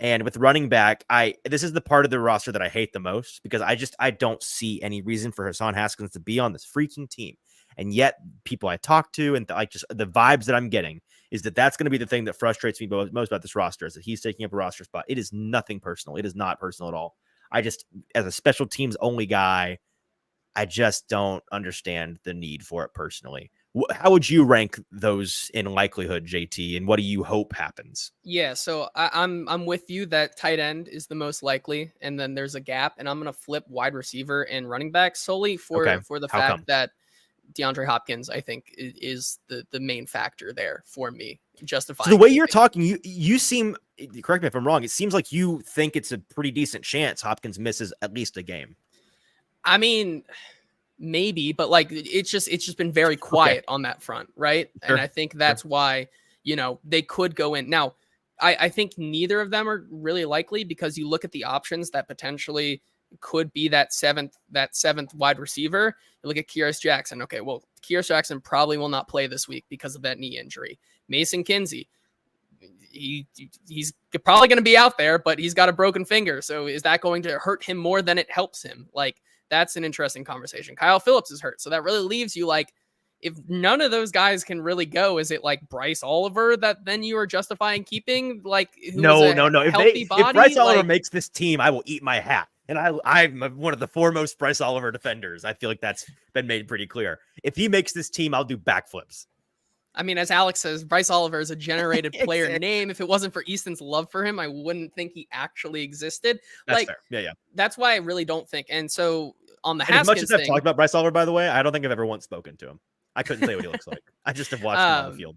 And with running back, this is the part of the roster that I hate the most because I don't see any reason for Hassan Haskins to be on this freaking team. And yet people I talk to and just the vibes that I'm getting is that that's going to be the thing that frustrates me most about this roster is that he's taking up a roster spot. It is nothing personal. It is not personal at all. As a special teams only guy, I just don't understand the need for it personally. How would you rank those in likelihood, JT? And what do you hope happens? Yeah, so I'm with you that tight end is the most likely, and then there's a gap, and I'm gonna flip wide receiver and running back solely for the fact that DeAndre Hopkins, I think, is the main factor there for me. Justifying. So the way you're talking, you seem, correct me if I'm wrong, it seems like you think it's a pretty decent chance Hopkins misses at least a game. I mean, maybe, but like it's just been very quiet on that front, right? Sure. And I think that's why, they could go in. Now, I think neither of them are really likely because you look at the options that potentially could be that seventh wide receiver. You look at Kyrus Jackson. Okay, well, Kyrus Jackson probably will not play this week because of that knee injury. Mason Kinsey, he's probably going to be out there, but he's got a broken finger. So is that going to hurt him more than it helps him? Like, that's an interesting conversation. Kyle Phillips is hurt. So that really leaves you like, if none of those guys can really go, is it like Bryce Oliver that then you are justifying keeping? Like, no. If Bryce Oliver makes this team, I will eat my hat. And I'm one of the foremost Bryce Oliver defenders. I feel like that's been made pretty clear. If he makes this team, I'll do backflips. I mean, as Alex says, Bryce Oliver is a generated player name. If it wasn't for Easton's love for him, I wouldn't think he actually existed. That's fair. Yeah. That's why I really don't think. And so on the Haskins thing, as much as I've talked about Bryce Oliver, by the way, I don't think I've ever once spoken to him. I couldn't say what he looks like. I just have watched him on the field.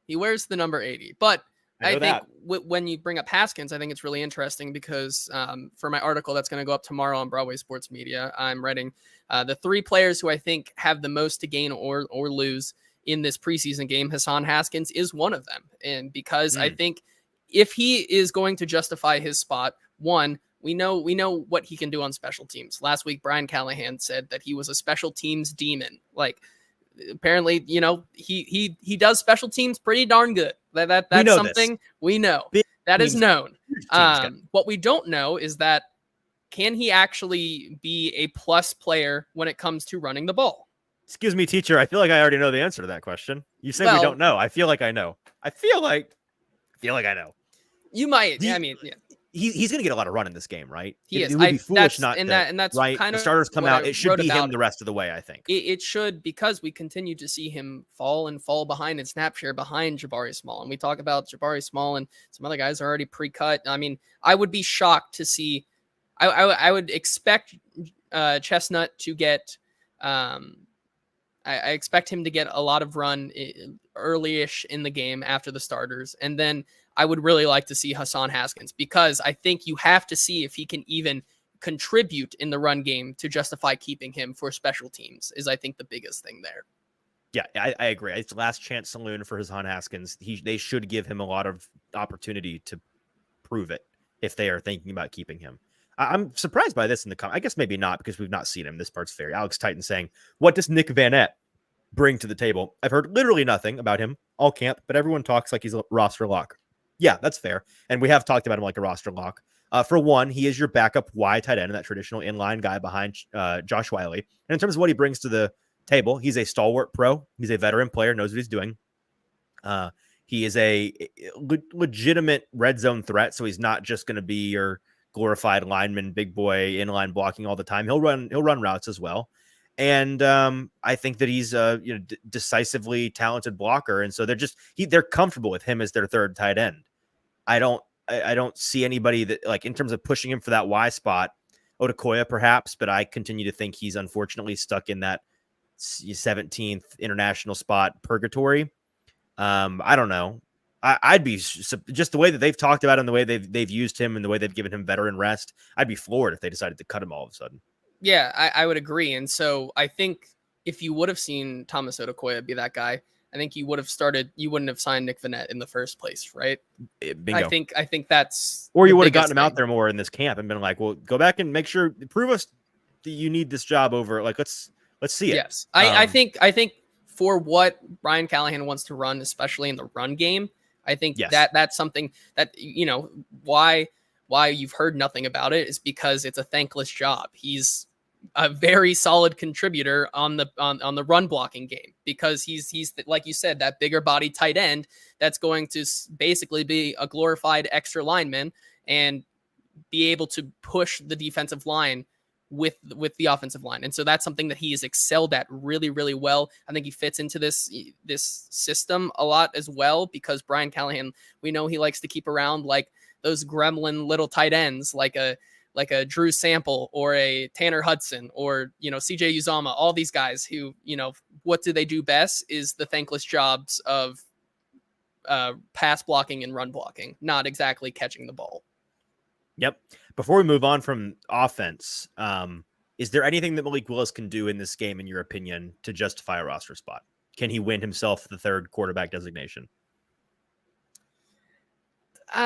He wears the number 80. But I think when you bring up Haskins, I think it's really interesting because for my article that's going to go up tomorrow on Broadway Sports Media, I'm writing the 3 players who I think have the most to gain or lose in this preseason game. Hassan Haskins is one of them. And because I think if he is going to justify his spot, one, we know what he can do on special teams. Last week, Brian Callahan said that he was a special teams demon. Like, apparently, he does special teams pretty darn good. That's something we know. That is known. What we don't know is that can he actually be a plus player when it comes to running the ball? Excuse me, teacher. I feel like I already know the answer to that question. You say we don't know. I feel like I know. I feel like I know. You might. I mean, yeah. He's going to get a lot of run in this game, right? He is. It would be foolish not to. That's right. Kind the of starters come out. It should be him the rest of the way. I think it should, because we continue to see him fall behind in snap share behind Jabari Small, and we talk about Jabari Small and some other guys are already pre-cut. I mean, I would be shocked to see. I would expect Chestnut to get. I expect him to get a lot of run early-ish in the game after the starters. And then I would really like to see Hassan Haskins, because I think you have to see if he can even contribute in the run game to justify keeping him for special teams is, I think, the biggest thing there. Yeah, I agree. It's last chance saloon for Hassan Haskins. They should give him a lot of opportunity to prove it if they are thinking about keeping him. I'm surprised by this in the comment. I guess maybe not, because we've not seen him. This part's fair. Alex Titan saying, what does Nick Vanette bring to the table? I've heard literally nothing about him all camp, but everyone talks like he's a roster lock. Yeah, that's fair. And we have talked about him like a roster lock. For one, he is your backup Y tight end, that traditional inline guy behind Josh Wiley. And in terms of what he brings to the table, he's a stalwart pro. He's a veteran player, knows what he's doing. He is a legitimate red zone threat, so he's not just going to be your glorified lineman, big boy, inline blocking all the time. He'll run routes as well. And I think that he's a decisively talented blocker. And so they're comfortable with him as their third tight end. I don't see anybody that, like, in terms of pushing him for that Y spot, Odukoya perhaps, but I continue to think he's unfortunately stuck in that 17th international spot purgatory. I don't know. I'd be just the way that they've talked about him, the way they've used him, and the way they've given him veteran rest. I'd be floored if they decided to cut him all of a sudden. Yeah, I would agree. And so I think if you would have seen Thomas Odukoya be that guy, I think you wouldn't have signed Nick Vanette in the first place, right? Bingo. I think that's, or you would have gotten him out there more in this camp and been like, well, go back and make sure, prove us that you need this job over. Like, let's see it. Yes. I think for what Brian Callahan wants to run, especially in the run game, I think that's something that, why you've heard nothing about it is because it's a thankless job. He's a very solid contributor on the run blocking game, because he's like you said, that bigger body tight end that's going to basically be a glorified extra lineman and be able to push the defensive line with the offensive line. And so that's something that he has excelled at really, really well. I think he fits into this system a lot as well, because Brian Callahan, we know he likes to keep around like those gremlin little tight ends, like a Drew Sample or a Tanner Hudson or, CJ Uzama, all these guys who, what do they do best is the thankless jobs of pass blocking and run blocking, not exactly catching the ball. Yep. Before we move on from offense, is there anything that Malik Willis can do in this game, in your opinion, to justify a roster spot? Can he win himself the third quarterback designation? Okay.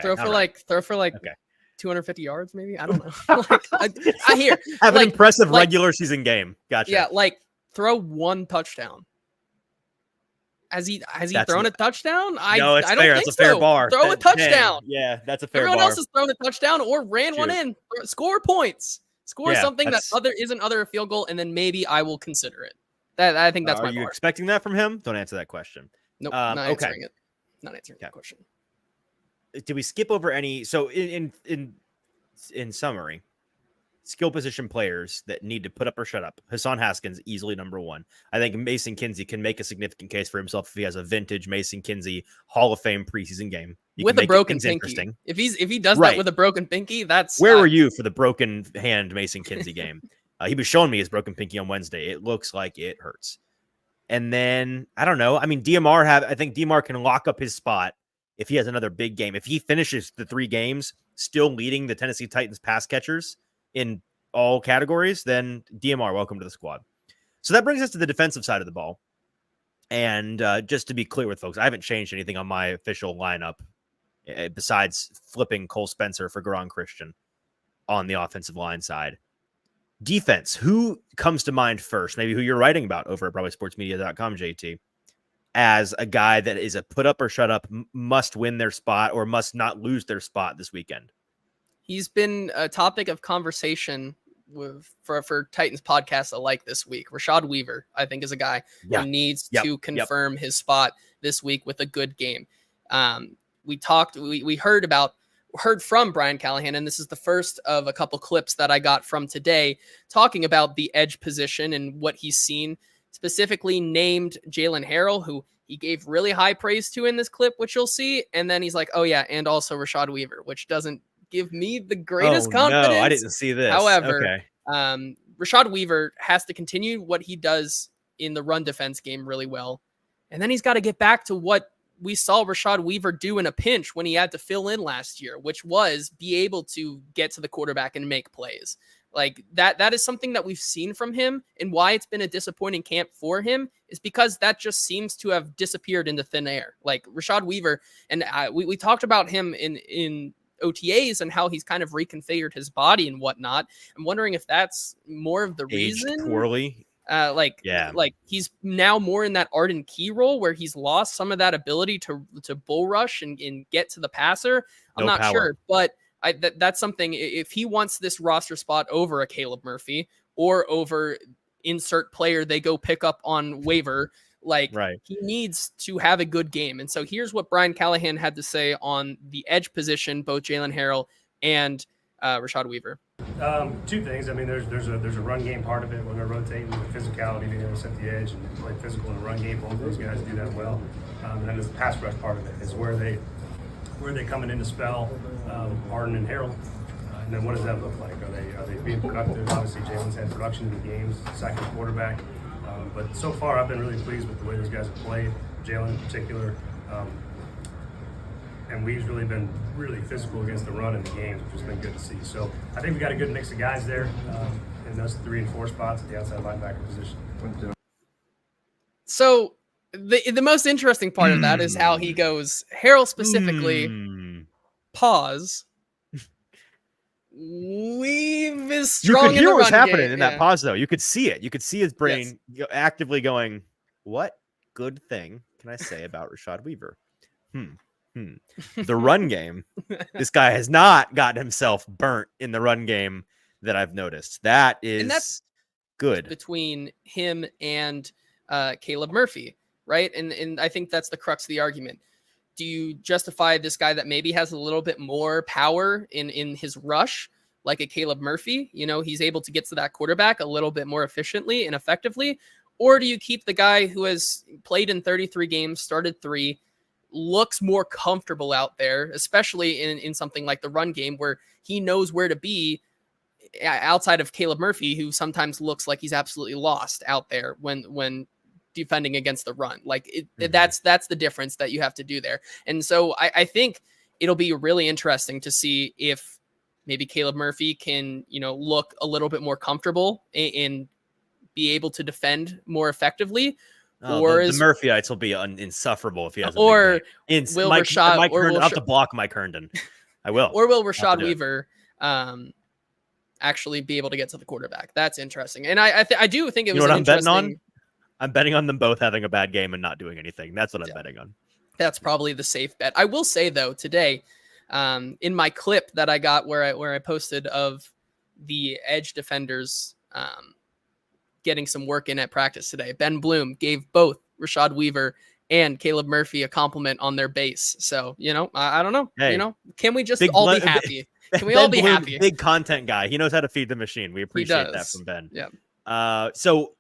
Throw for like 250 yards, maybe. I don't know. I hear have an impressive regular season game. Gotcha. Yeah, throw one touchdown. Has he thrown a touchdown? No, it's fair. That's a fair bar. Throw a touchdown. Yeah, that's a fair Everyone bar. else has thrown a touchdown or ran one in. Score points. Score something that isn't a field goal, and then maybe I will consider it. I think that's my bar. Are you expecting that from him? Don't answer that question. Nope, not answering it. Not answering that question. Did we skip over any? So in summary, skill position players that need to put up or shut up. Hassan Haskins, easily number one. I think Mason Kinsey can make a significant case for himself if he has a vintage Mason Kinsey Hall of Fame preseason game. With a broken pinky. If he does that with a broken pinky, that's... Where were you for the broken hand Mason Kinsey game? He was showing me his broken pinky on Wednesday. It looks like it hurts. And then, I don't know. I mean, I think DMR can lock up his spot if he has another big game. If he finishes the 3 games still leading the Tennessee Titans pass catchers in all categories, then DMR, welcome to the squad. So that brings us to the defensive side of the ball. And just to be clear with folks, I haven't changed anything on my official lineup besides flipping Cole Spencer for Garon Christian on the offensive line side. Defense, who comes to mind first? Maybe who you're writing about over at probablysportsmedia.com, JT, as a guy that is a put up or shut up, must win their spot or must not lose their spot this weekend. He's been a topic of conversation for Titans podcasts alike this week. Rashad Weaver, I think, is a guy who needs to confirm his spot this week with a good game. We heard from Brian Callahan, and this is the first of a couple clips that I got from today talking about the edge position and what he's seen, specifically named Jalen Harrell, who he gave really high praise to in this clip, which you'll see. And then he's like, oh yeah, and also Rashad Weaver, which doesn't give me the greatest confidence. No, I didn't see this. However, Rashad Weaver has to continue what he does in the run defense game really well. And then he's got to get back to what we saw Rashad Weaver do in a pinch when he had to fill in last year, which was be able to get to the quarterback and make plays. Like that is something that we've seen from him, and why it's been a disappointing camp for him is because that just seems to have disappeared into thin air. Like Rashad Weaver, and we talked about him in OTAs and how he's kind of reconfigured his body and whatnot. I'm wondering if that's more of the Aged reason. Poorly. Like he's now more in that Arden Key role where he's lost some of that ability to bull rush and get to the passer. I'm not sure, but that's something. If he wants this roster spot over a Caleb Murphy or over insert player they go pick up on waiver, he needs to have a good game. And so here's what Brian Callahan had to say on the edge position, both Jalen Harrell and Rashad Weaver. Two things. I mean, there's a run game part of it when they're rotating, the physicality, being able to set the edge and play physical in the run game. Both of those guys do that well. And then there's the pass rush part of it, is where they coming in to spell Arden and Harrell. And then what does that look like? Are they being productive? Obviously, Jalen's had production in the games, second quarterback. But so far, I've been really pleased with the way those guys have played. Jalen in particular. And we've really been really physical against the run in the games, which has been good to see. So I think we got a good mix of guys there in those 3 and 4 spots at the outside linebacker position. So the most interesting part of that is how he goes, Harrell specifically, pause. Weave is strong. You could hear what was happening game. in that pause, though. You could see it. You could see his brain actively going, what good thing can I say about Rashad Weaver? The run game. This guy has not gotten himself burnt in the run game that I've noticed. That is and that's good between him and Caleb Murphy, right? And I think that's the crux of the argument. Do you justify this guy that maybe has a little bit more power in his rush, like a Caleb Murphy? You know, he's able to get to that quarterback a little bit more efficiently and effectively. Or do you keep the guy who has played in 33 games, started 3, looks more comfortable out there, especially in something like the run game where he knows where to be, outside of Caleb Murphy, who sometimes looks like he's absolutely lost out there when defending against the run. That's the difference that you have to do there. And so I think it'll be really interesting to see if maybe Caleb Murphy can, look a little bit more comfortable and be able to defend more effectively. Or the Murphyites will be insufferable if he has a or big game. Will Mike Rashad I'll have to block Mike Herndon. I will. Or will Rashad Weaver actually be able to get to the quarterback? That's interesting. And I do think it was I'm betting on? I'm betting on them both having a bad game and not doing anything. That's what I'm betting on. That's probably the safe bet. I will say, though, today, in my clip that I got where I posted of the edge defenders getting some work in at practice today, Ben Bloom gave both Rashad Weaver and Caleb Murphy a compliment on their base. So, I don't know. Hey, can we just all be happy? Can we all be happy? Big content guy. He knows how to feed the machine. We appreciate that from Ben. Yeah. So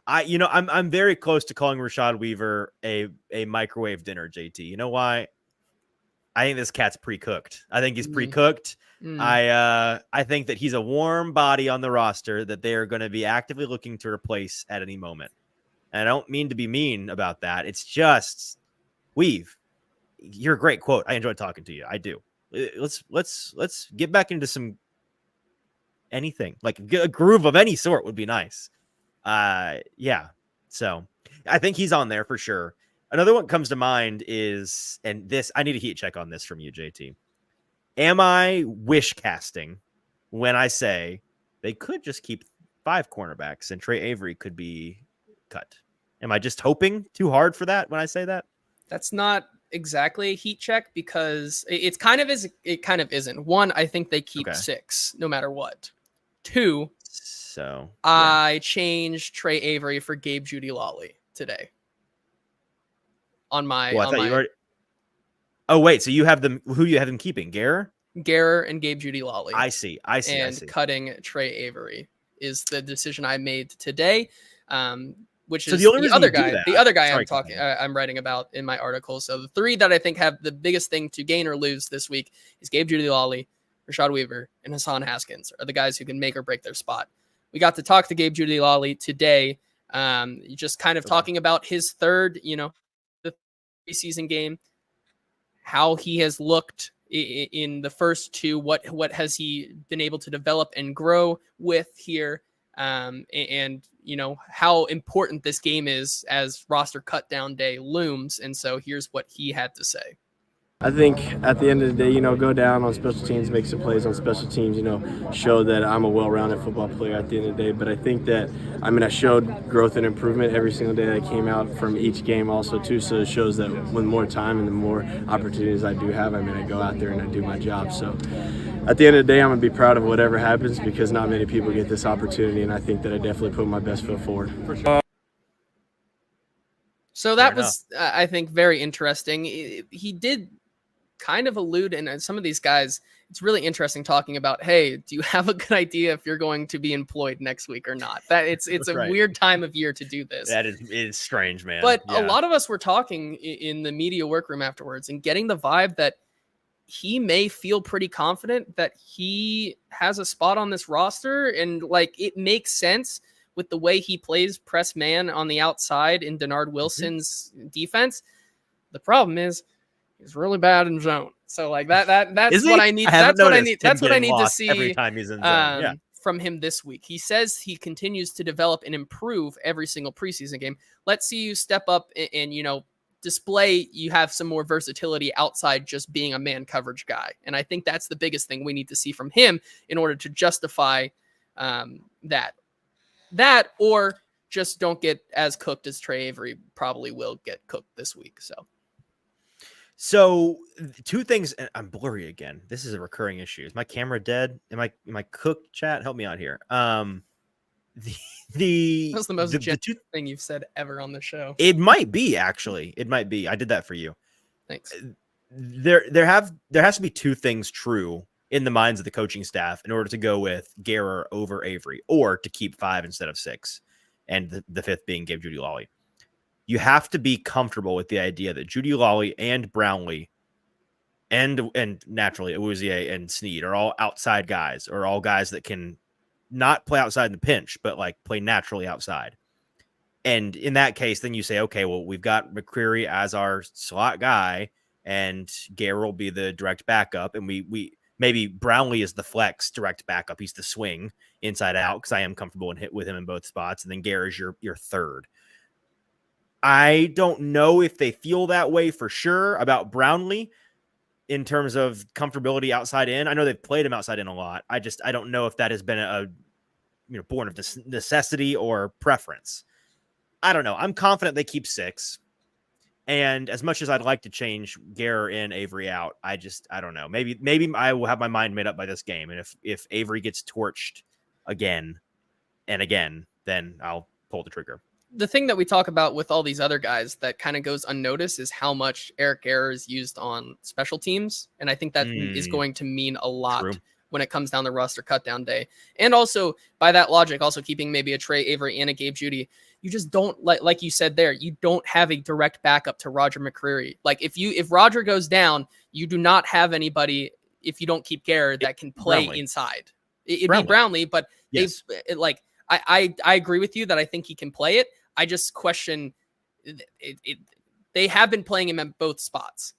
I'm very close to calling Rashad Weaver a microwave dinner, JT. You know why? I think this cat's pre-cooked. I think he's pre-cooked. I think that he's a warm body on the roster that they are going to be actively looking to replace at any moment. And I don't mean to be mean about that. It's just, Weave, you're a great quote. I enjoyed talking to you. I do. Let's get back into some anything, like a groove of any sort would be nice. Yeah. So I think he's on there for sure. Another one comes to mind is, and this, I need a heat check on this from you, JT. Am I wish casting when I say they could just keep 5 cornerbacks and Trey Avery could be cut? Am I just hoping too hard for that when I say that? That's not exactly a heat check because it's kind of is. It kind of isn't. One, I think they keep Okay. 6 no matter what. 2, So I changed Trey Avery for Gabe Judy Lawley today. On my, well, I thought you already. Oh wait, so you have them? Who you have them keeping? Gare? Garrer and Gabe Judy Lawley. I see. And cutting Trey Avery is the decision I made today. Which So is the only the reason other you do guy. that- The other guy sorry, I'm talking, I'm writing about in my article. So the 3 that I think have the biggest thing to gain or lose this week is Gabe Judy Lawley, Rashad Weaver, and Hassan Haskins are the guys who can make or break their spot. We got to talk to Gabe Judy Lawley today. Just kind of talking about his third, the preseason game, how he has looked in the first 2, what has he been able to develop and grow with here, and how important this game is as roster cut down day looms. And so here's what he had to say. I think at the end of the day, go down on special teams, make some plays on special teams, show that I'm a well-rounded football player at the end of the day. But I think that, I showed growth and improvement every single day that came out from each game also too. So it shows that with more time and the more opportunities I do have, I go out there and I do my job. So at the end of the day, I'm going to be proud of whatever happens because not many people get this opportunity. And I think that I definitely put my best foot forward. For sure. So that was, I think, very interesting. He did kind of allude, and some of these guys, it's really interesting talking about, hey, do you have a good idea if you're going to be employed next week or not? That it's a weird time of year to do this. That is strange, man. But a lot of us were talking in the media workroom afterwards and getting the vibe that he may feel pretty confident that he has a spot on this roster, and it makes sense with the way he plays press man on the outside in Denard Wilson's defense. The problem is he's really bad in zone. So that's what I need. That's what I need. That's what I need to see every time he's in zone. From him this week. He says he continues to develop and improve every single preseason game. Let's see you step up and display you have some more versatility outside just being a man coverage guy. And I think that's the biggest thing we need to see from him in order to justify that, or just don't get as cooked as Trey Avery probably will get cooked this week. So 2 things, and I'm blurry again. This is a recurring issue. Is my camera dead? Am I cooked, chat? Help me out here. That's the most thing you've said ever on the show. It might be, actually. It might be. I did that for you. Thanks. There has to be 2 things true in the minds of the coaching staff in order to go with Garrer over Avery, or to keep 5 instead of 6, and the 5th being Gabe Judy Lawley. You have to be comfortable with the idea that Judy Lawley and Brownlee and naturally Awuzie and Snead are all outside guys, or all guys that can not play outside in the pinch, but play naturally outside. And in that case, then you say, okay, well, we've got McCreary as our slot guy, and Garrer will be the direct backup, and we maybe Brownlee is the flex direct backup. He's the swing inside out, because I am comfortable and hit with him in both spots, and then Garrer is your third. I don't know if they feel that way for sure about Brownlee in terms of comfortability outside in. I know they've played him outside in a lot. I don't know if that has been a born of necessity or preference. I don't know. I'm confident they keep 6. And as much as I'd like to change Garrer in, Avery out, I don't know. Maybe I will have my mind made up by this game. And if Avery gets torched again and again, then I'll pull the trigger. The thing that we talk about with all these other guys that kind of goes unnoticed is how much Eric Garrer is used on special teams. And I think that is going to mean a lot when it comes down to roster cutdown day. And also, by that logic, also keeping maybe a Trey Avery and a Gabe Judy. You just don't, like you said there, you don't have a direct backup to Roger McCreary. If Roger goes down, you do not have anybody, if you don't keep Garrer, that can play inside. It'd be Brownlee, but yes. I agree with you that I think he can play it. I just question it. They have been playing him at both spots.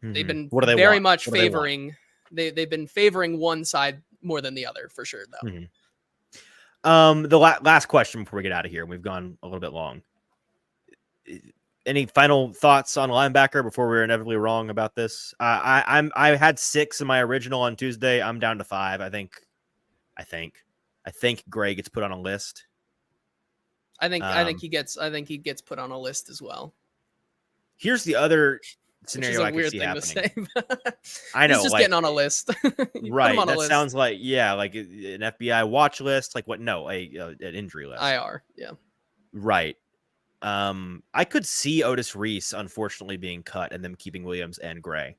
Mm-hmm. They've been very much favoring. They've been favoring one side more than the other for sure, though. Mm-hmm. The last question before we get out of here, we've gone a little bit long. Any final thoughts on linebacker before we're inevitably wrong about this? I had 6 in my original on Tuesday. I'm down to 5. I think Gray gets put on a list. I think he gets put on a list as well. Here's the other scenario a I could weird see thing happening. to say. I know, He's just like, getting on a list. You put him right. on a That list. sounds like, yeah, like an FBI watch list. Like what? No, an injury list. IR. Yeah. Right. I could see Otis Reese unfortunately being cut and them keeping Williams and Gray.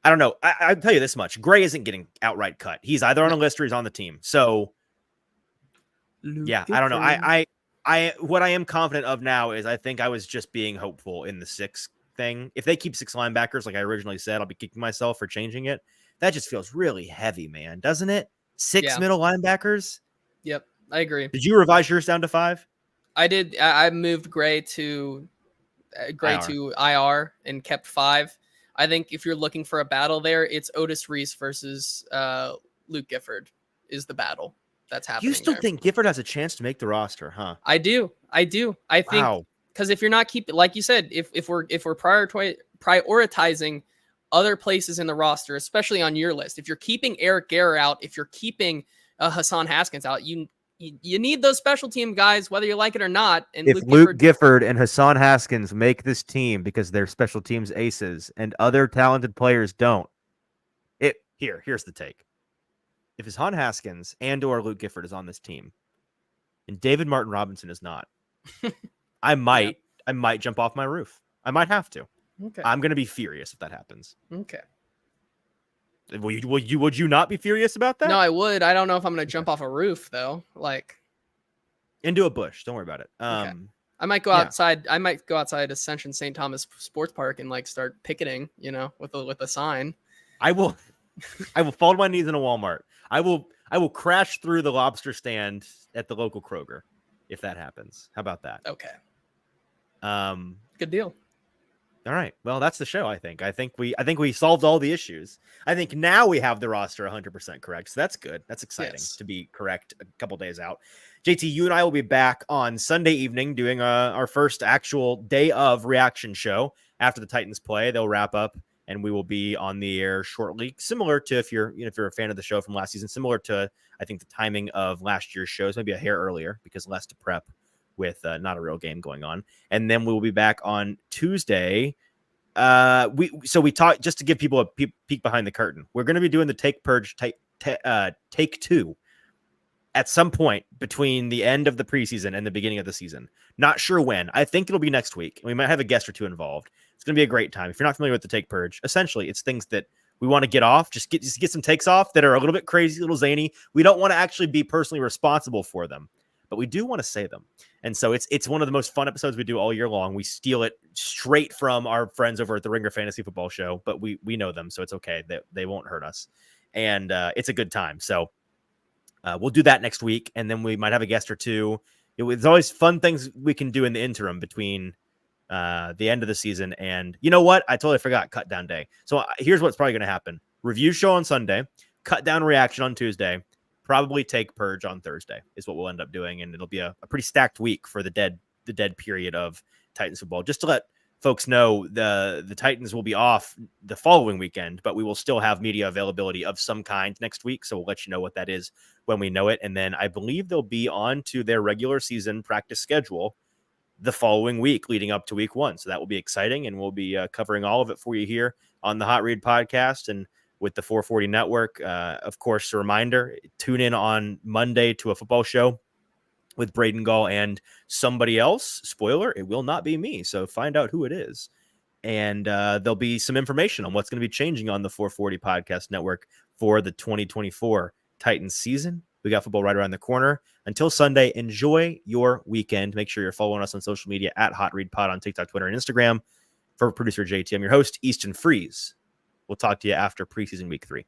I don't know. I'll tell you this much: Gray isn't getting outright cut. He's either on a list or he's on the team. So, yeah, I don't know. What I am confident of now is I think I was just being hopeful in the 6 thing. If they keep 6 linebackers, like I originally said, I'll be kicking myself for changing it. That just feels really heavy, man, doesn't it? 6 middle linebackers. Yep, I agree. Did you revise yours down to 5? I did. I moved Gray to IR and kept 5. I think if you're looking for a battle there, it's Otis Reese versus Luke Gifford is the battle that's happening. You still there. think Gifford has a chance to make the roster, huh? I do. I think because if you're not keeping, like you said, if we're prioritizing other places in the roster, especially on your list, if you're keeping Eric Garror out, if you're keeping Hassan Haskins out, you need those special team guys, whether you like it or not. And if Luke Gifford and Hassan Haskins make this team because they're special teams aces and other talented players don't, here's the take. If Hassan Haskins and or Luke Gifford is on this team and David Martin Robinson is not, I might jump off my roof. I might have to. Okay. I'm going to be furious if that happens. Okay. Would you not be furious about that? No, I would. I don't know if I'm going to jump off a roof though. Like into a bush. Don't worry about it. Okay. I might go outside. I might go outside Ascension St. Thomas Sports Park and like start picketing, with a sign. I will fall to my knees in a Walmart. I will crash through the lobster stand at the local Kroger if that happens. How about that? Okay. Good deal. All right. Well, that's the show, I think. I think we solved all the issues. I think now we have the roster 100% correct. So that's good. That's exciting to be correct a couple days out. JT, you and I will be back on Sunday evening doing our first actual day of reaction show after the Titans play. They'll wrap up and we will be on the air shortly. Similar to if you're a fan of the show from last season, similar to I think the timing of last year's shows, maybe a hair earlier because less to prep with not a real game going on. And then we will be back on Tuesday. We talked just to give people a peek behind the curtain. We're going to be doing the Take Purge take 2 at some point between the end of the preseason and the beginning of the season. Not sure when. I think it'll be next week. We might have a guest or two involved. It's going to be a great time. If you're not familiar with the Take Purge, essentially it's things that we want to get off, just get some takes off that are a little bit crazy, a little zany. We don't want to actually be personally responsible for them, but we do want to say them. And so it's one of the most fun episodes we do all year long. We steal it straight from our friends over at the Ringer Fantasy Football Show, but we know them, so it's okay. They won't hurt us. And it's a good time. So we'll do that next week, and then we might have a guest or two. There's always fun things we can do in the interim between the end of the season. And you know what? I totally forgot cut down day. So here's what's probably going to happen. Review show on Sunday, cut down reaction on Tuesday, probably Take Purge on Thursday is what we'll end up doing. And it'll be a pretty stacked week for the dead period of Titans football. Just to let folks know, the Titans will be off the following weekend, but we will still have media availability of some kind next week. So we'll let you know what that is when we know it. And then I believe they'll be on to their regular season practice schedule the following week leading up to week 1. So that will be exciting. And we'll be covering all of it for you here on the Hot Read podcast and with the 440 network. Of course, a reminder, tune in on Monday to a football show with Braden Gall and somebody else. Spoiler, it will not be me. So find out who it is. And there'll be some information on what's going to be changing on the 440 podcast network for the 2024 Titans season. We got football right around the corner. Until Sunday, enjoy your weekend. Make sure you're following us on social media at Hot Read Pod on TikTok, Twitter, and Instagram. For producer JT, I'm your host, Eastn Freeze. We'll talk to you after preseason week 3.